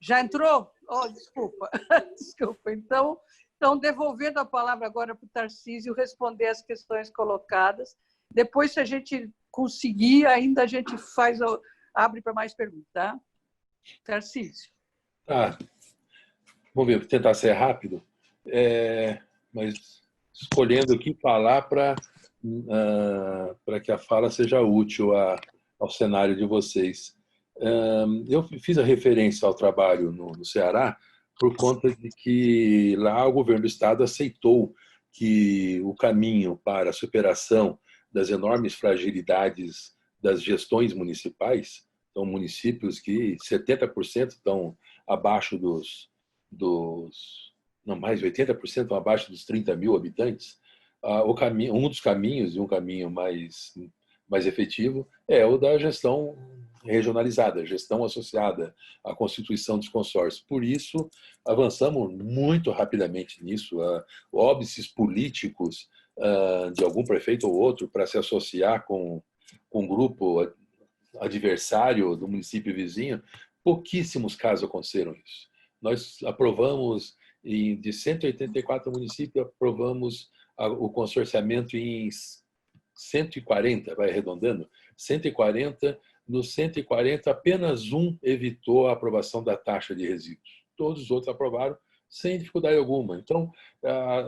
Já entrou? Oh, desculpa. Desculpa. Então, devolvendo a palavra agora para o Tarcísio responder as questões colocadas. Depois, se a gente conseguir, ainda a gente abre para mais perguntas, tá? Tarcísio. Tá. Vamos ver, tentar ser rápido, mas escolhendo o que falar para que a fala seja útil ao cenário de vocês. Eu fiz a referência ao trabalho no Ceará por conta de que lá o governo do estado aceitou que o caminho para a superação das enormes fragilidades das gestões municipais, então municípios que 70% estão abaixo não, mais de 80% estão abaixo dos 30 mil habitantes. Um dos caminhos, e um caminho mais efetivo, é o da gestão regionalizada, gestão associada à constituição dos consórcios. Por isso, avançamos muito rapidamente nisso. Óbices políticos de algum prefeito ou outro para se associar com um grupo adversário do município vizinho, pouquíssimos casos aconteceram isso. Nós aprovamos, de 184 municípios, aprovamos o consorciamento em 140, vai arredondando, 140. Nos 140, apenas um evitou a aprovação da taxa de resíduos. Todos os outros aprovaram sem dificuldade alguma. Então,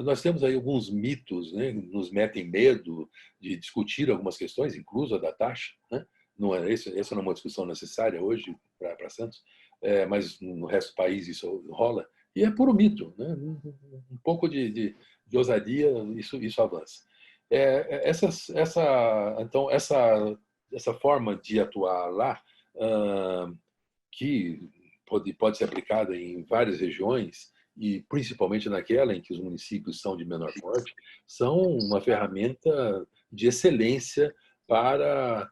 nós temos aí alguns mitos, né, nos metem medo de discutir algumas questões, incluso a da taxa, né? Não é, essa não é uma discussão necessária hoje para Santos, mas no resto do país isso rola. E é puro mito, né? Um pouco de ousadia, isso avança. Então, essa forma de atuar lá, que pode ser aplicada em várias regiões, e principalmente naquela em que os municípios são de menor porte, são uma ferramenta de excelência para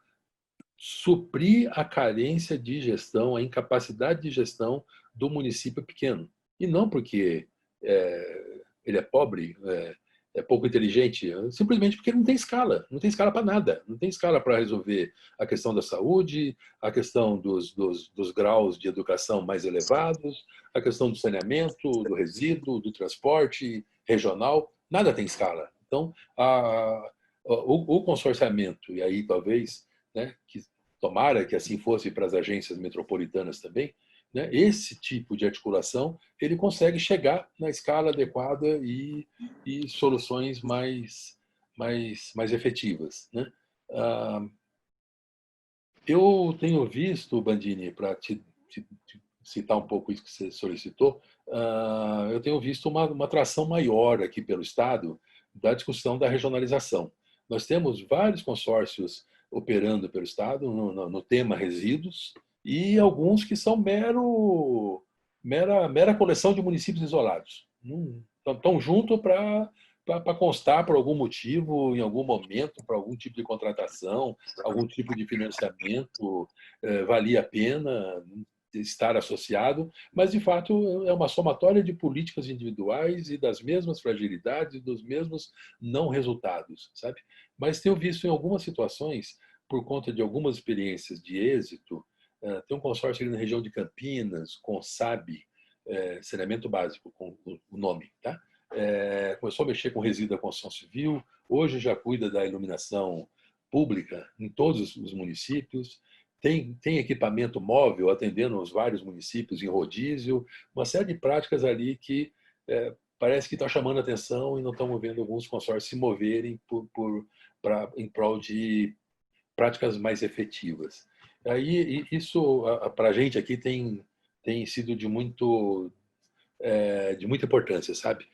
suprir a carência de gestão, a incapacidade de gestão do município pequeno. E não porque ele é pobre, é pouco inteligente, simplesmente porque não tem escala para nada, não tem escala para resolver a questão da saúde, a questão dos graus de educação mais elevados, a questão do saneamento, do resíduo, do transporte regional, nada tem escala. Então, o consorciamento, e aí talvez, né, que tomara que assim fosse para as agências metropolitanas também, né, esse tipo de articulação ele consegue chegar na escala adequada e soluções mais efetivas, né? Eu tenho visto, Bandini, para te citar um pouco isso que você solicitou, eu tenho visto uma atração maior aqui pelo Estado da discussão da regionalização. Nós temos vários consórcios operando pelo Estado no tema resíduos, e alguns que são mera coleção de municípios isolados. Estão juntos para constar por algum motivo, em algum momento, para algum tipo de contratação, algum tipo de financiamento, valia a pena estar associado, mas, de fato, é uma somatória de políticas individuais e das mesmas fragilidades, dos mesmos não resultados, sabe? Mas tenho visto em algumas situações, por conta de algumas experiências de êxito, tem um consórcio ali na região de Campinas, Consab, saneamento básico, com o nome, tá? Começou a mexer com resíduo da construção civil, hoje já cuida da iluminação pública em todos os municípios, tem equipamento móvel atendendo os vários municípios em rodízio, uma série de práticas ali que parece que estão chamando a atenção e não estamos vendo alguns consórcios se moverem em prol de práticas mais efetivas. Aí isso para a gente aqui tem sido de muita importância, sabe?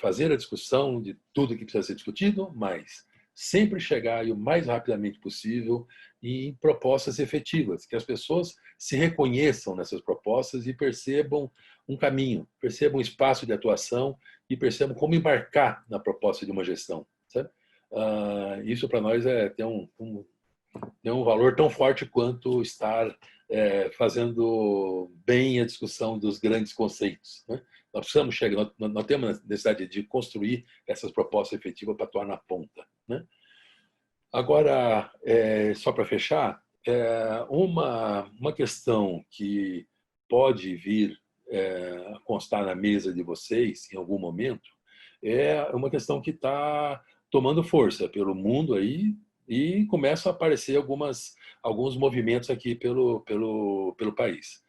Fazer a discussão de tudo que precisa ser discutido, mas sempre chegar o mais rapidamente possível em propostas efetivas, que as pessoas se reconheçam nessas propostas e percebam um caminho, percebam um espaço de atuação e percebam como embarcar na proposta de uma gestão. Sabe? Isso para nós tem um valor tão forte quanto estar fazendo bem a discussão dos grandes conceitos. Né? Nós precisamos chegar, nós temos a necessidade de construir essas propostas efetivas para atuar na ponta. Né? Agora, só para fechar, uma questão que pode vir a constar na mesa de vocês em algum momento é uma questão que está tomando força pelo mundo aí e começam a aparecer alguns movimentos aqui pelo país.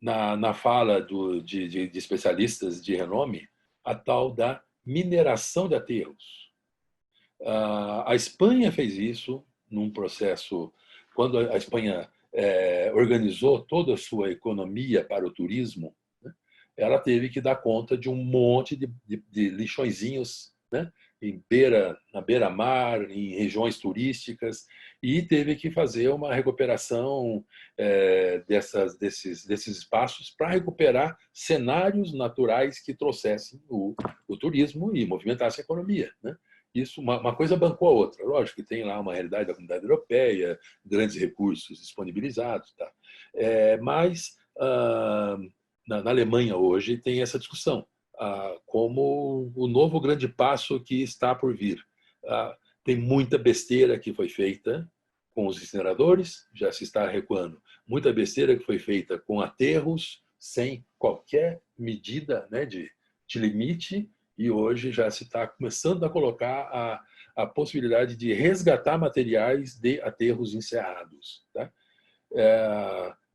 Na fala de especialistas de renome, a tal da mineração de aterros. A Espanha fez isso num processo, quando a Espanha organizou toda a sua economia para o turismo, né, ela teve que dar conta de um monte de lixõezinhos, né, na beira-mar, em regiões turísticas, e teve que fazer uma recuperação desses espaços para recuperar cenários naturais que trouxessem o turismo e movimentassem a economia. Né? Isso, uma coisa bancou a outra. Lógico que tem lá uma realidade da comunidade europeia, grandes recursos disponibilizados. Tá? Mas na Alemanha hoje tem essa discussão, como o novo grande passo que está por vir. Tem muita besteira que foi feita com os incineradores, já se está recuando. Muita besteira que foi feita com aterros, sem qualquer medida, né, de limite, e hoje já se está começando a colocar a possibilidade de resgatar materiais de aterros encerrados. Tá?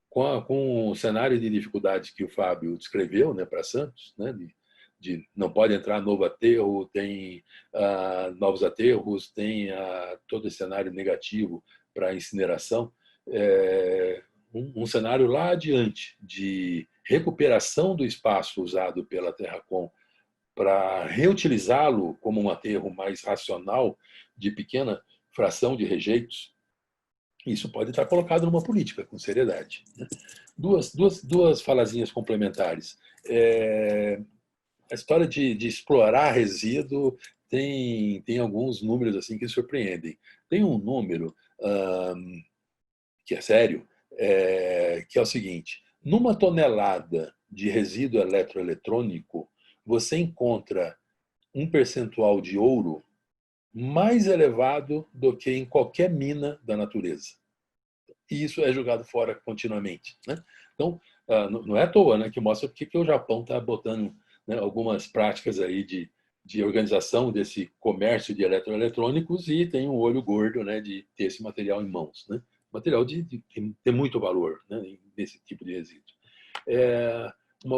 Com o cenário de dificuldade que o Fábio descreveu, né, para Santos, né, de não pode entrar novo aterro, tem novos aterros, tem todo esse cenário negativo para a incineração, um cenário lá adiante de recuperação do espaço usado pela Terracom para reutilizá-lo como um aterro mais racional, de pequena fração de rejeitos, isso pode estar colocado numa política, com seriedade. Né? Duas falazinhas complementares. A história de explorar resíduo tem alguns números assim que surpreendem. Tem um número que é sério, que é o seguinte: numa tonelada de resíduo eletroeletrônico, você encontra um percentual de ouro mais elevado do que em qualquer mina da natureza. E isso é jogado fora continuamente. Né? Então, não é à toa, né, que mostra porque que o Japão está botando, né, algumas práticas aí de organização desse comércio de eletroeletrônicos e tem um olho gordo, né, de ter esse material em mãos. Né? Material de ter muito valor, né, nesse tipo de resíduo. Um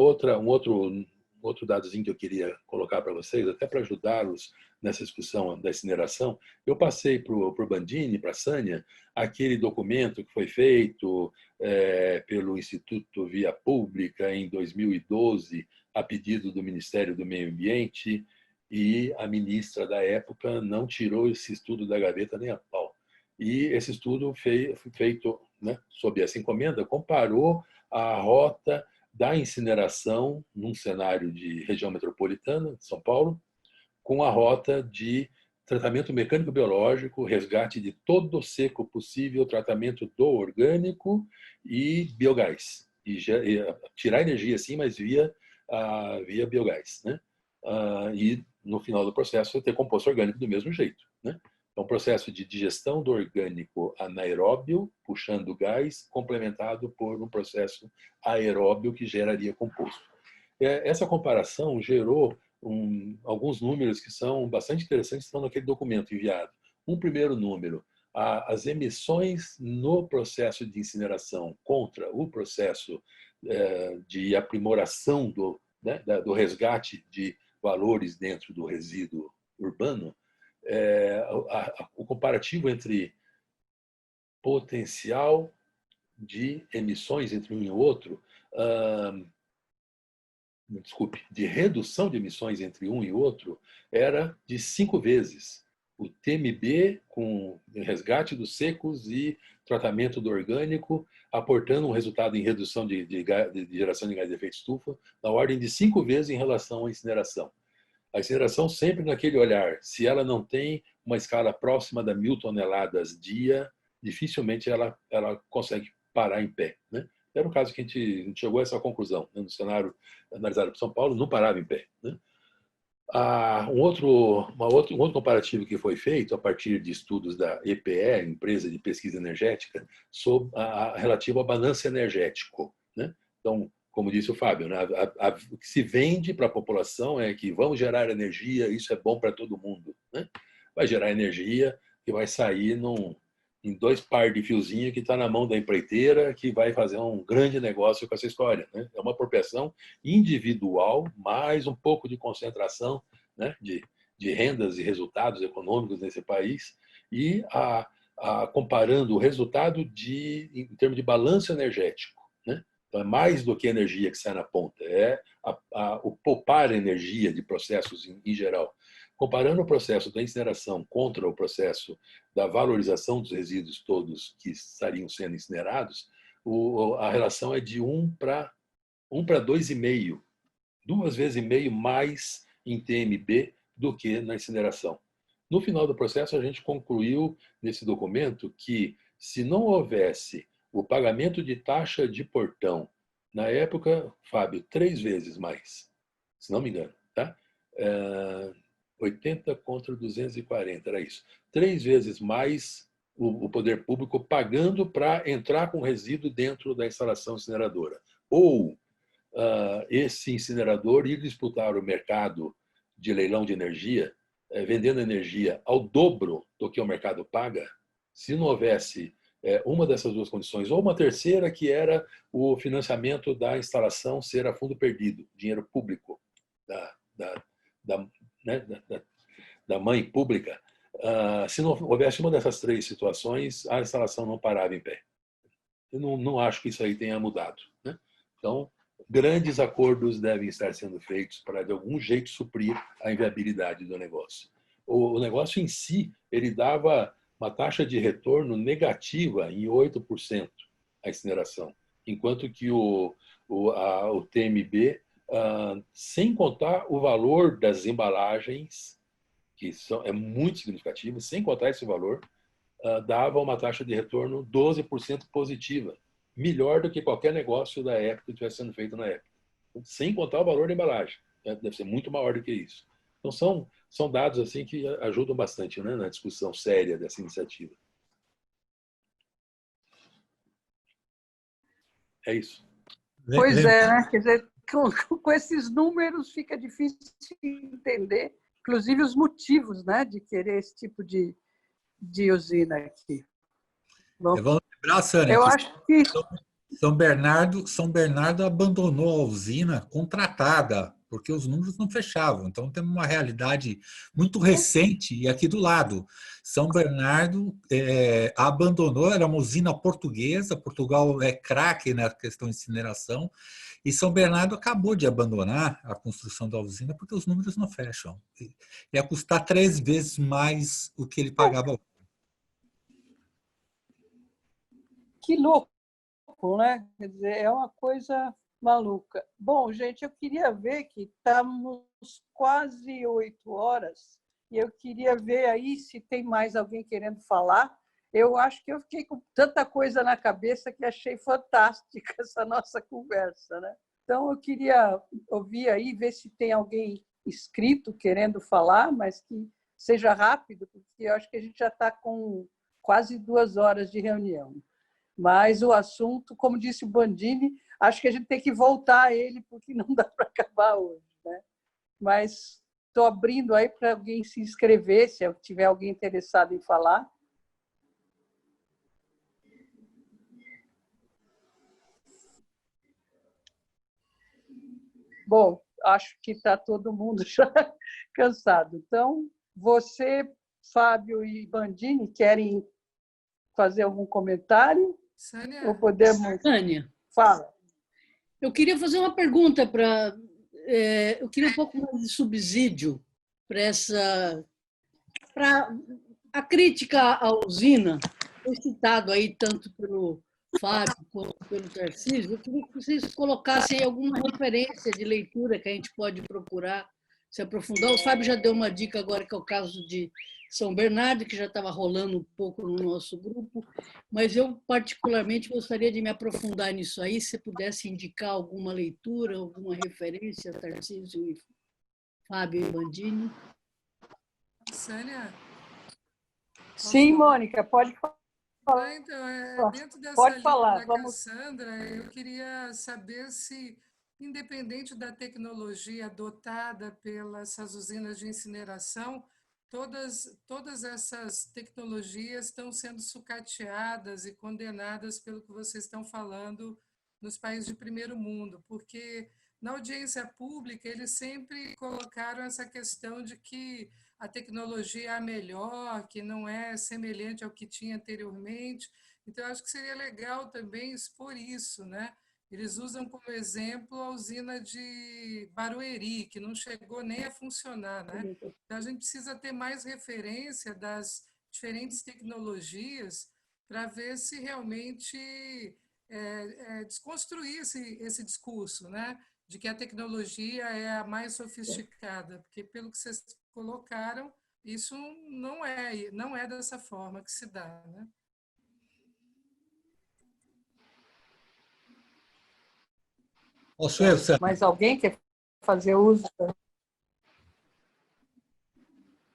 outro dadozinho que eu queria colocar para vocês, até para ajudá-los nessa discussão da incineração, eu passei para o Bandini, para a Sânia, aquele documento que foi feito pelo Instituto Via Pública em 2012, a pedido do Ministério do Meio Ambiente, e a ministra da época não tirou esse estudo da gaveta nem a pau. E esse estudo foi feito, né, sob essa encomenda, comparou a rota da incineração num cenário de região metropolitana de São Paulo com a rota de tratamento mecânico-biológico, resgate de todo o seco possível, tratamento do orgânico e biogás. E tirar energia, sim, mas via biogás. Né? E, no final do processo, ter composto orgânico do mesmo jeito. Né? É um processo de digestão do orgânico anaeróbio, puxando gás, complementado por um processo aeróbio que geraria composto. Essa comparação gerou alguns números que são bastante interessantes, estão naquele documento enviado. Um primeiro número, as emissões no processo de incineração contra o processo de aprimoração do resgate de valores dentro do resíduo urbano, o comparativo entre potencial de emissões entre um e outro desculpe, de redução de emissões entre um e outro era de 5 vezes. O TMB, com resgate dos secos e tratamento do orgânico, aportando um resultado em redução de geração de gás de efeito estufa na ordem de 5 vezes em relação à incineração. A incineração sempre naquele olhar, se ela não tem uma escala próxima da 1.000 toneladas dia, dificilmente ela consegue parar em pé, né? Era o caso que a gente chegou a essa conclusão, né? No cenário analisado por São Paulo, não parava em pé, né? Um outro comparativo que foi feito a partir de estudos da EPE, Empresa de Pesquisa Energética, relativo ao balanço energético, né? Então, como disse o Fábio, né? O que se vende para a população é que vamos gerar energia, isso é bom para todo mundo, né? Vai gerar energia que vai sair em 2 par de fiozinho que está na mão da empreiteira, que vai fazer um grande negócio com essa história, né? É uma apropriação individual, mais um pouco de concentração, né, de rendas e resultados econômicos nesse país, e comparando o resultado em termos de balanço energético, né? Então, é mais do que energia que sai na ponta, é o poupar energia de processos em geral. Comparando o processo da incineração contra o processo da valorização dos resíduos todos que estariam sendo incinerados, a relação é de 1 para 2,5, 2,5 vezes mais em TMB do que na incineração. No final do processo, a gente concluiu nesse documento que, se não houvesse o pagamento de taxa de portão, na época, Fábio, 3 vezes mais, se não me engano, tá? 80 contra 240, era isso. 3 vezes mais o poder público pagando para entrar com resíduo dentro da instalação incineradora. Ou esse incinerador ir disputar o mercado de leilão de energia, vendendo energia ao dobro do que o mercado paga, se não houvesse uma dessas 2 condições, ou uma terceira, que era o financiamento da instalação ser a fundo perdido, dinheiro público da mãe pública, se não houvesse uma dessas 3 situações, a instalação não parava em pé. Eu não acho que isso aí tenha mudado, né? Então, grandes acordos devem estar sendo feitos para, de algum jeito, suprir a inviabilidade do negócio. O negócio em si, ele dava uma taxa de retorno negativa em 8%, a incineração, enquanto que o TMB, sem contar o valor das embalagens, que é muito significativo, sem contar esse valor, dava uma taxa de retorno 12% positiva, melhor do que qualquer negócio da época que estivesse sendo feito na época, sem contar o valor da embalagem, né? Deve ser muito maior do que isso. Então, são dados assim que ajudam bastante, né, na discussão séria dessa iniciativa. É isso. Pois é, né? Quer dizer, com esses números fica difícil entender, inclusive os motivos, né, de querer esse tipo de usina aqui. Bom, vamos lembrar, Sânia, eu acho que São Bernardo abandonou a usina contratada, porque os números não fechavam. Então, temos uma realidade muito recente e aqui do lado. São Bernardo abandonou, era uma usina portuguesa, Portugal é craque na questão de incineração, e São Bernardo acabou de abandonar a construção da usina porque os números não fecham. Ia custar 3 vezes mais o que ele pagava. que louco, né? Quer dizer, é uma coisa maluca. Bom, gente, eu queria ver que estamos quase 8 horas e eu queria ver aí se tem mais alguém querendo falar. Eu acho que eu fiquei com tanta coisa na cabeça que achei fantástica essa nossa conversa, né? Então, eu queria ouvir aí, ver se tem alguém inscrito querendo falar, mas que seja rápido, porque eu acho que a gente já está com quase 2 horas de reunião. Mas o assunto, como disse o Bandini, acho que a gente tem que voltar a ele, porque não dá para acabar hoje, né? Mas estou abrindo aí para alguém se inscrever, se tiver alguém interessado em falar. Bom, acho que está todo mundo já cansado. Então, você, Fábio e Bandini, querem fazer algum comentário? Sânia, Ou podemos... Sânia, Fala. eu queria fazer uma pergunta para... eu queria um pouco mais de subsídio para a crítica à usina, foi citado aí tanto pelo Fábio quanto pelo Tarcísio. Eu queria que vocês colocassem alguma referência de leitura que a gente pode procurar se aprofundar. O Fábio já deu uma dica agora, que é o caso de São Bernardo, que já estava rolando um pouco no nosso grupo, mas eu particularmente gostaria de me aprofundar nisso aí, se pudesse indicar alguma leitura, alguma referência, Tarcísio e Fábio e Bandini. Sânia? Sim, Mônica, pode falar. Então, dentro dessa Pode linha falar, da vamos. Cassandra, eu queria saber se, independente da tecnologia adotada pelas usinas de incineração, todas essas tecnologias estão sendo sucateadas e condenadas pelo que vocês estão falando nos países de primeiro mundo, porque na audiência pública eles sempre colocaram essa questão de que a tecnologia é a melhor, que não é semelhante ao que tinha anteriormente. Então, acho que seria legal também expor isso, né? Eles usam como exemplo a usina de Barueri, que não chegou nem a funcionar, né? Então, a gente precisa ter mais referência das diferentes tecnologias para ver se realmente desconstruir esse discurso, né? De que a tecnologia é a mais sofisticada, porque pelo que vocês colocaram, isso não é dessa forma que se dá, né? Mas alguém quer fazer uso?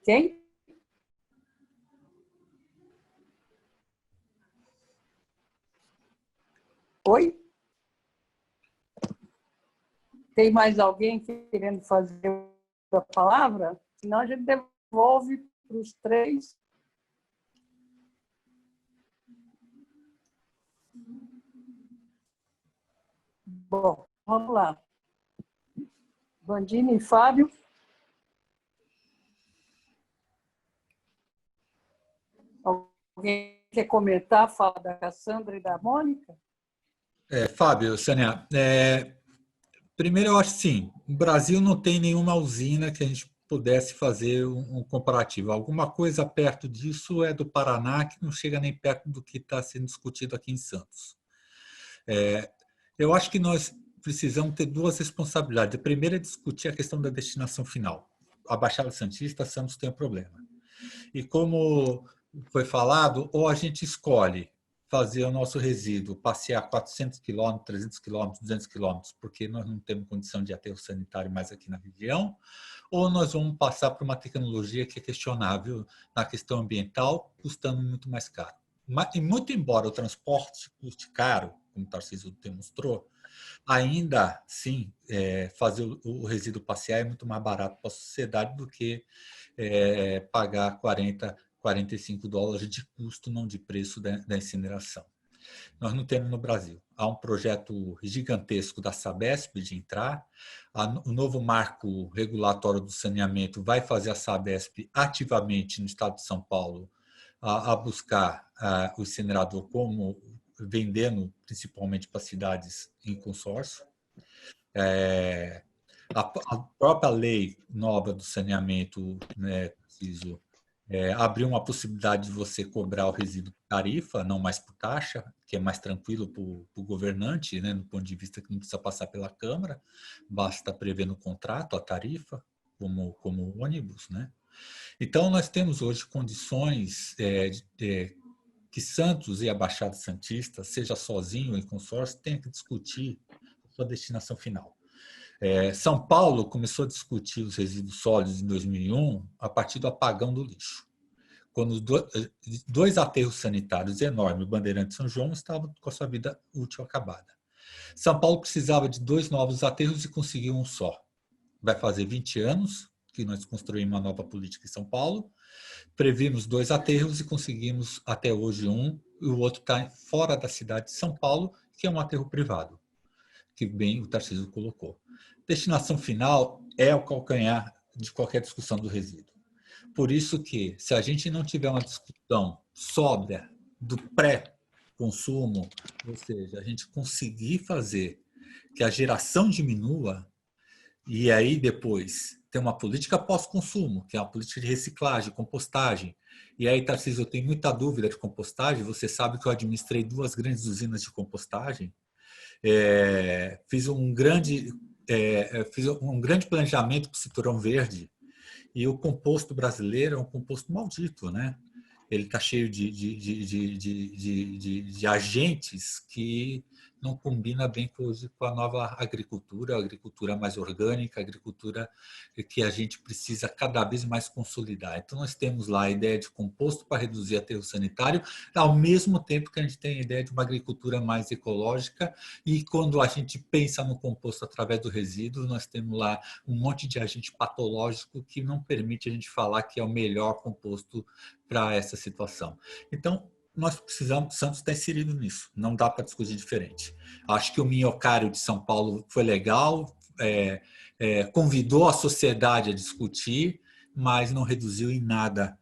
Quem? Oi? Tem mais alguém querendo fazer a palavra? Senão a gente devolve para os três. Bom, vamos lá. Bandini e Fábio. Alguém quer comentar? Fala da Cassandra e da Mônica? Fábio, Sânia, primeiro eu acho sim, o Brasil não tem nenhuma usina que a gente pudesse fazer um comparativo. Alguma coisa perto disso é do Paraná, que não chega nem perto do que está sendo discutido aqui em Santos. Eu acho que nós precisamos ter duas responsabilidades. A primeira é discutir a questão da destinação final. A Baixada Santista, Santos tem um problema. E como foi falado, ou a gente escolhe fazer o nosso resíduo passear 400 quilômetros, 300 quilômetros, 200 quilômetros, porque nós não temos condição de aterro sanitário mais aqui na região, ou nós vamos passar por uma tecnologia que é questionável na questão ambiental, custando muito mais caro. E muito embora o transporte custe caro, como o Tarcísio demonstrou, ainda sim, fazer o resíduo passear é muito mais barato para a sociedade do que pagar 40, 45 dólares de custo, não de preço da incineração. Nós não temos no Brasil. Há um projeto gigantesco da Sabesp de entrar. O novo marco regulatório do saneamento vai fazer a Sabesp ativamente no estado de São Paulo a buscar o incinerador como vendendo principalmente para cidades em consórcio. A própria lei nova do saneamento, né, preciso abriu uma possibilidade de você cobrar o resíduo por tarifa, não mais por taxa, que é mais tranquilo para o governante, né, no ponto de vista que não precisa passar pela Câmara, basta prever no contrato a tarifa, como ônibus, né? Então, nós temos hoje condições que Santos e a Baixada Santista, seja sozinho ou em consórcio, tenham que discutir a sua destinação final. São Paulo começou a discutir os resíduos sólidos em 2001 a partir do apagão do lixo, quando os dois aterros sanitários enormes, o Bandeirante e São João, estavam com a sua vida útil acabada. São Paulo precisava de 2 novos aterros e conseguiu um só. Vai fazer 20 anos que nós construímos uma nova política em São Paulo, previmos 2 aterros e conseguimos até hoje um, e o outro está fora da cidade de São Paulo, que é um aterro privado, que bem o Tarcísio colocou. Destinação final é o calcanhar de qualquer discussão do resíduo. Por isso que, se a gente não tiver uma discussão sóbria do pré-consumo, ou seja, a gente conseguir fazer que a geração diminua, E aí depois tem uma política pós-consumo, que é uma política de reciclagem, compostagem. E aí, Tarcísio, eu tenho muita dúvida de compostagem. Você sabe que eu administrei 2 grandes usinas de compostagem. Fiz um grande planejamento para o Cinturão Verde. E o composto brasileiro é um composto maldito, né? Ele está cheio de agentes que não combina bem com a nova agricultura, a agricultura mais orgânica, a agricultura que a gente precisa cada vez mais consolidar. Então, nós temos lá a ideia de composto para reduzir aterro sanitário, ao mesmo tempo que a gente tem a ideia de uma agricultura mais ecológica, e quando a gente pensa no composto através do resíduo, nós temos lá um monte de agente patológico que não permite a gente falar que é o melhor composto para essa situação. Então, nós precisamos, Santos está inserido nisso, não dá para discutir diferente. Acho que o Minhocário de São Paulo foi legal, convidou a sociedade a discutir, mas não reduziu em nada,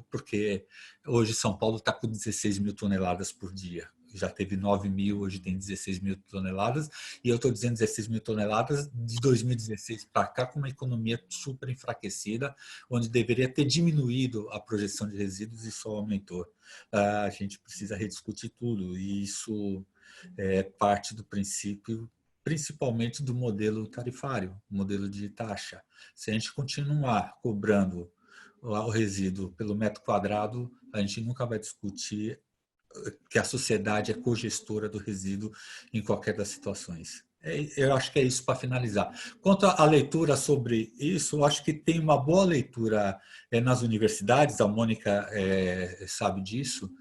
porque hoje São Paulo está com 16 mil toneladas por dia. Já teve 9 mil, hoje tem 16 mil toneladas, e eu estou dizendo 16 mil toneladas de 2016 para cá, com uma economia super enfraquecida, onde deveria ter diminuído a projeção de resíduos e só aumentou. A gente precisa rediscutir tudo, e isso é parte do princípio, principalmente do modelo tarifário, modelo de taxa. Se a gente continuar cobrando o resíduo pelo metro quadrado, a gente nunca vai discutir que a sociedade é cogestora do resíduo em qualquer das situações. Eu acho que é isso para finalizar. Quanto à leitura sobre isso, eu acho que tem uma boa leitura nas universidades, a Mônica sabe disso.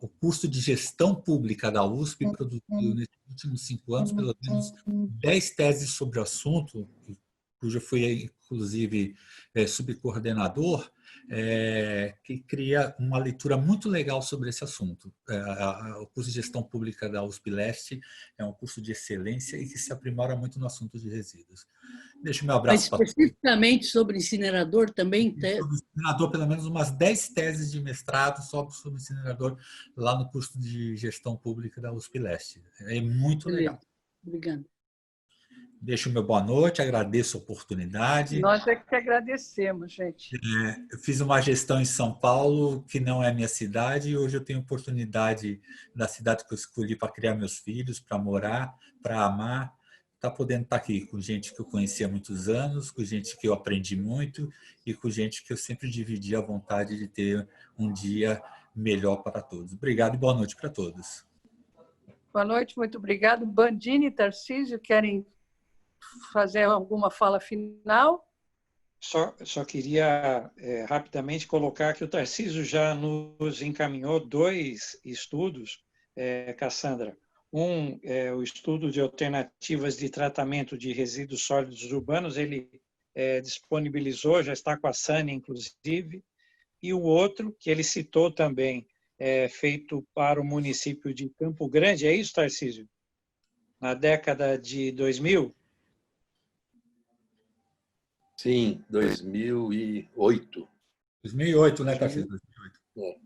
O curso de gestão pública da USP produziu, nesses últimos 5 anos, pelo menos 10 teses sobre o assunto, cujo eu fui, inclusive, subcoordenador, que cria uma leitura muito legal sobre esse assunto. O curso de gestão pública da USP Leste é um curso de excelência e que se aprimora muito no assunto de resíduos. Deixo meu abraço para todos. Especificamente sobre incinerador também? Sobre incinerador, pelo menos umas 10 teses de mestrado só sobre incinerador lá no curso de gestão pública da USP Leste. É muito legal. Obrigada. Deixo meu boa noite, agradeço a oportunidade. Nós é que agradecemos, gente. Eu fiz uma gestão em São Paulo, que não é minha cidade, e hoje eu tenho oportunidade da cidade que eu escolhi para criar meus filhos, para morar, para amar, estar podendo estar aqui com gente que eu conheci há muitos anos, com gente que eu aprendi muito e com gente que eu sempre dividi a vontade de ter um dia melhor para todos. Obrigado e boa noite para todos. Boa noite, muito obrigado. Bandini e Tarcísio, querem fazer alguma fala final? Só queria rapidamente colocar que o Tarcísio já nos encaminhou 2 estudos, Cassandra. Um é o estudo de alternativas de tratamento de resíduos sólidos urbanos, ele disponibilizou, já está com a Sânia, inclusive, e o outro, que ele citou também, feito para o município de Campo Grande, é isso, Tarcísio? Na década de 2000? Sim, 2008. 2008, né, Tarcísio? 2008.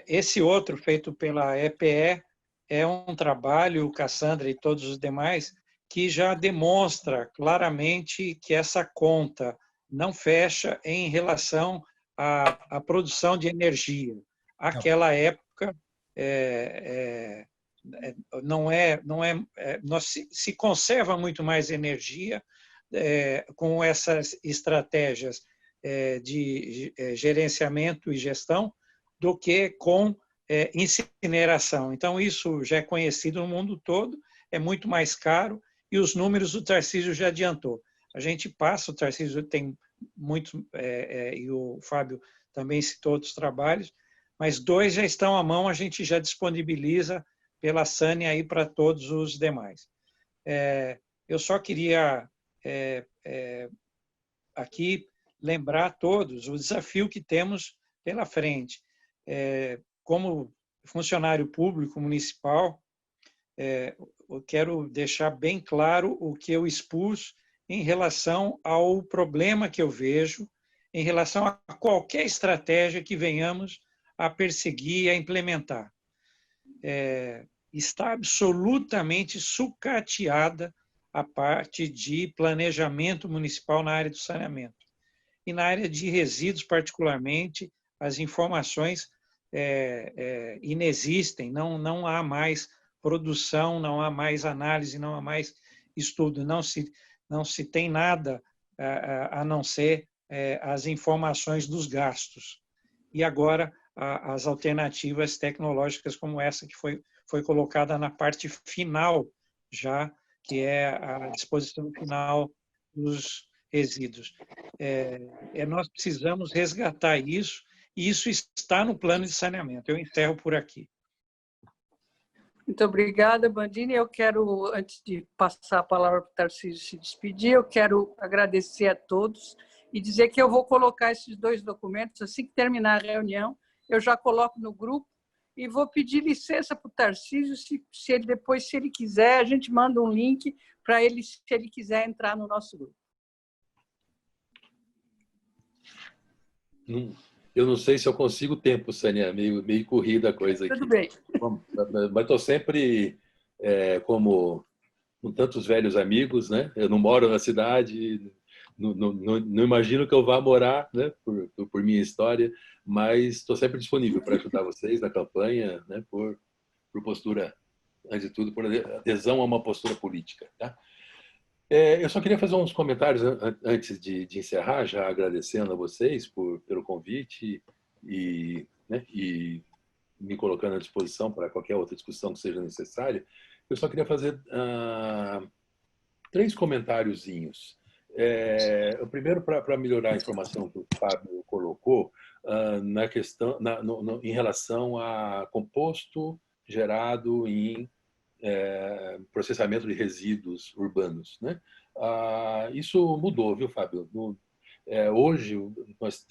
Esse outro, feito pela EPE, é um trabalho, Cassandra e todos os demais, que já demonstra claramente que essa conta não fecha em relação à produção de energia. Aquela época se conserva muito mais energia com essas estratégias de gerenciamento e gestão do que com incineração. Então, isso já é conhecido no mundo todo, é muito mais caro, e os números o Tarcísio já adiantou. A gente passa, o Tarcísio tem muito, e o Fábio também citou outros trabalhos, mas 2 já estão à mão, a gente já disponibiliza pela Sânia aí para todos os demais. Eu só queria aqui lembrar a todos o desafio que temos pela frente. Como funcionário público municipal, eu quero deixar bem claro o que eu expus em relação ao problema que eu vejo, em relação a qualquer estratégia que venhamos a perseguir e a implementar. está absolutamente sucateada a parte de planejamento municipal na área do saneamento. E na área de resíduos, particularmente, as informações inexistem, não há mais produção, não há mais análise, não há mais estudo, não se tem nada a não ser as informações dos gastos. E agora as alternativas tecnológicas como essa que foi colocada na parte final já, que é a disposição final dos resíduos. Nós precisamos resgatar isso, e isso está no plano de saneamento. Eu encerro por aqui. Muito obrigada, Bandini. Eu quero, antes de passar a palavra para o Tarcísio se despedir, eu quero agradecer a todos e dizer que eu vou colocar esses 2 documentos, assim que terminar a reunião, eu já coloco no grupo e vou pedir licença para o Tarcísio, se ele depois, se ele quiser, a gente manda um link para ele, se ele quiser entrar no nosso grupo. Eu não sei se eu consigo tempo, Sânia, meio corrida a coisa aqui. Tudo bem. Mas estou sempre como com tantos velhos amigos, né? Eu não moro na cidade, não imagino que eu vá morar, né? Por minha história, mas estou sempre disponível para ajudar vocês na campanha, né? Por postura, antes de tudo, por adesão a uma postura política, tá? Eu só queria fazer uns comentários antes de encerrar, já agradecendo a vocês pelo convite e me colocando à disposição para qualquer outra discussão que seja necessária. Eu só queria fazer 3 comentáriozinhos. O primeiro, para melhorar a informação que o Fábio colocou, na questão, em relação a composto gerado em processamento de resíduos urbanos, né? Isso mudou, viu, Fábio? Hoje, nós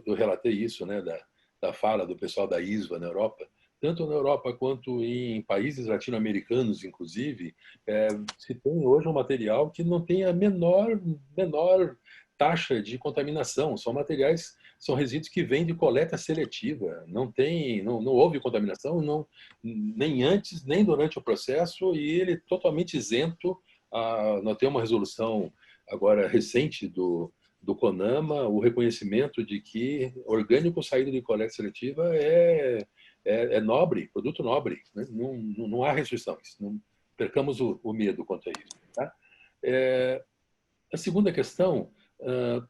eu relatei isso, né, da fala do pessoal da ISVA na Europa, tanto na Europa quanto em países latino-americanos, inclusive, se tem hoje um material que não tem a menor taxa de contaminação. São materiais, são resíduos que vêm de coleta seletiva. Não houve contaminação, nem antes, nem durante o processo, e ele é totalmente isento. Nós temos uma resolução agora recente do CONAMA, o reconhecimento de que orgânico saído de coleta seletiva é nobre, produto nobre, né? Não há restrições, não percamos o medo quanto a isso. Tá? A segunda questão,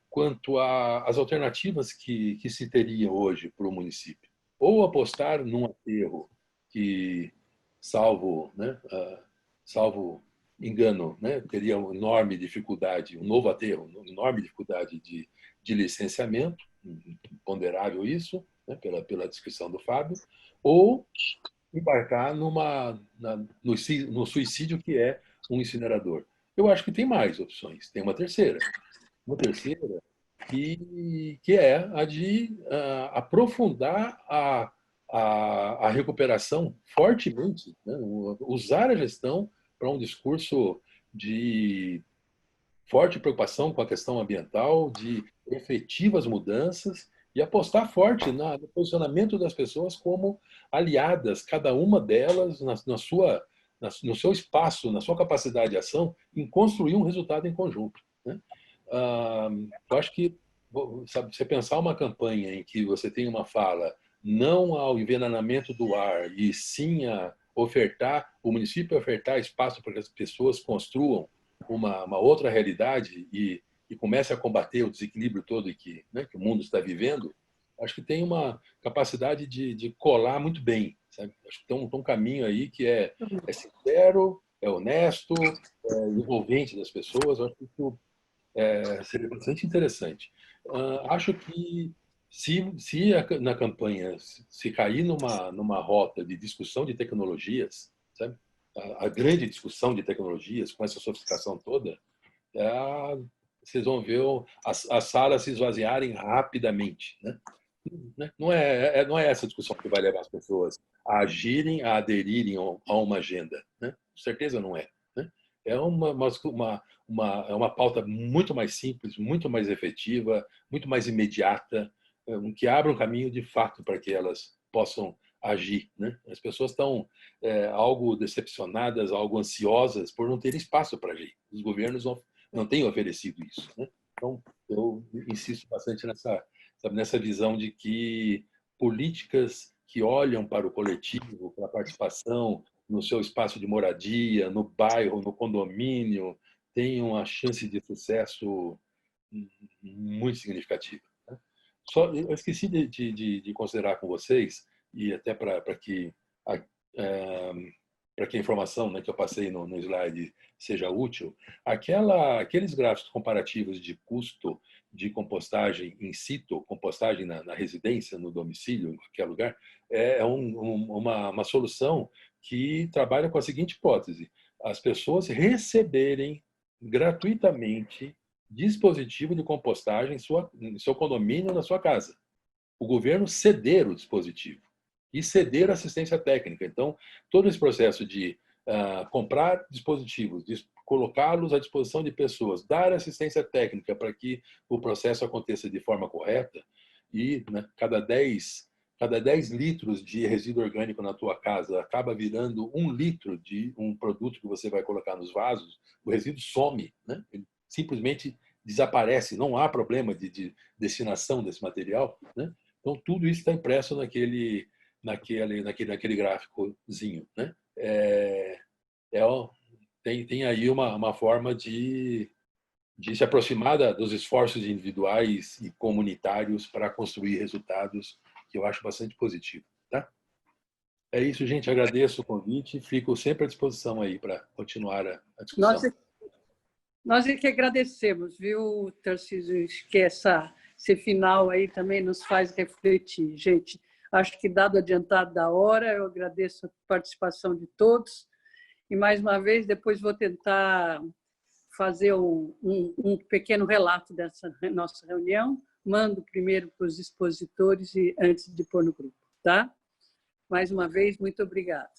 quanto às alternativas que se teria hoje para o município. Ou apostar num aterro que, salvo engano, né, teria uma enorme dificuldade, um novo aterro, uma enorme dificuldade de licenciamento, ponderável isso, né, pela descrição do Fábio, ou embarcar no suicídio que é um incinerador. Eu acho que tem mais opções. Tem uma terceira. Uma terceira que é a de aprofundar a recuperação fortemente, né? Usar a gestão para um discurso de forte preocupação com a questão ambiental, de efetivas mudanças e apostar forte no posicionamento das pessoas como aliadas, cada uma delas no seu espaço, na sua capacidade de ação, em construir um resultado em conjunto, né? Eu acho que, sabe, você pensar uma campanha em que você tem uma fala não ao envenenamento do ar e sim a o município ofertar espaço para que as pessoas construam uma outra realidade e comece a combater o desequilíbrio todo que o mundo está vivendo, acho que tem uma capacidade de colar muito bem, sabe? Acho que tem um caminho aí que é sincero, é honesto, é envolvente das pessoas. Acho que isso seria bastante interessante. Acho que se na campanha se cair numa rota de discussão de tecnologias, sabe? A grande discussão de tecnologias com essa sofisticação toda, vocês vão ver as salas se esvaziarem rapidamente, né? Não é essa discussão que vai levar as pessoas a agirem, a aderirem a uma agenda, né? Com certeza não é, né? É uma pauta muito mais simples, muito mais efetiva, muito mais imediata, que abre um caminho de fato para que elas possam agir, né? As pessoas estão algo decepcionadas, algo ansiosas por não ter espaço para agir. Os governos não têm oferecido isso, né? Então, eu insisto bastante nessa visão de que políticas que olham para o coletivo, para a participação no seu espaço de moradia, no bairro, no condomínio, tenham uma chance de sucesso muito significativa. Só, eu esqueci de considerar com vocês, e até para que a informação, né, que eu passei no slide seja útil, aqueles gráficos comparativos de custo de compostagem in situ, compostagem na residência, no domicílio, em qualquer lugar, é uma solução que trabalha com a seguinte hipótese: as pessoas receberem gratuitamente dispositivo de compostagem em seu condomínio, na sua casa. O governo ceder o dispositivo e ceder a assistência técnica. Então, todo esse processo de comprar dispositivos, de colocá-los à disposição de pessoas, dar assistência técnica para que o processo aconteça de forma correta e, né, cada 10 litros de resíduo orgânico na tua casa acaba virando 1 litro de um produto que você vai colocar nos vasos, o resíduo some, né? Ele simplesmente desaparece, não há problema de destinação desse material, né? Então, tudo isso está impresso naquele gráficozinho, né? Tem aí uma forma de se aproximar dos esforços individuais e comunitários para construir resultados que eu acho bastante positivo, tá? É isso, gente. Agradeço o convite e fico sempre à disposição aí para continuar a discussão. Nós é que agradecemos, viu, Tarcísio, que esse final aí também nos faz refletir. Gente, acho que, dado o adiantado da hora, eu agradeço a participação de todos e, mais uma vez, depois vou tentar fazer um pequeno relato dessa nossa reunião. Mando primeiro para os expositores e antes de pôr no grupo, tá? Mais uma vez, muito obrigada.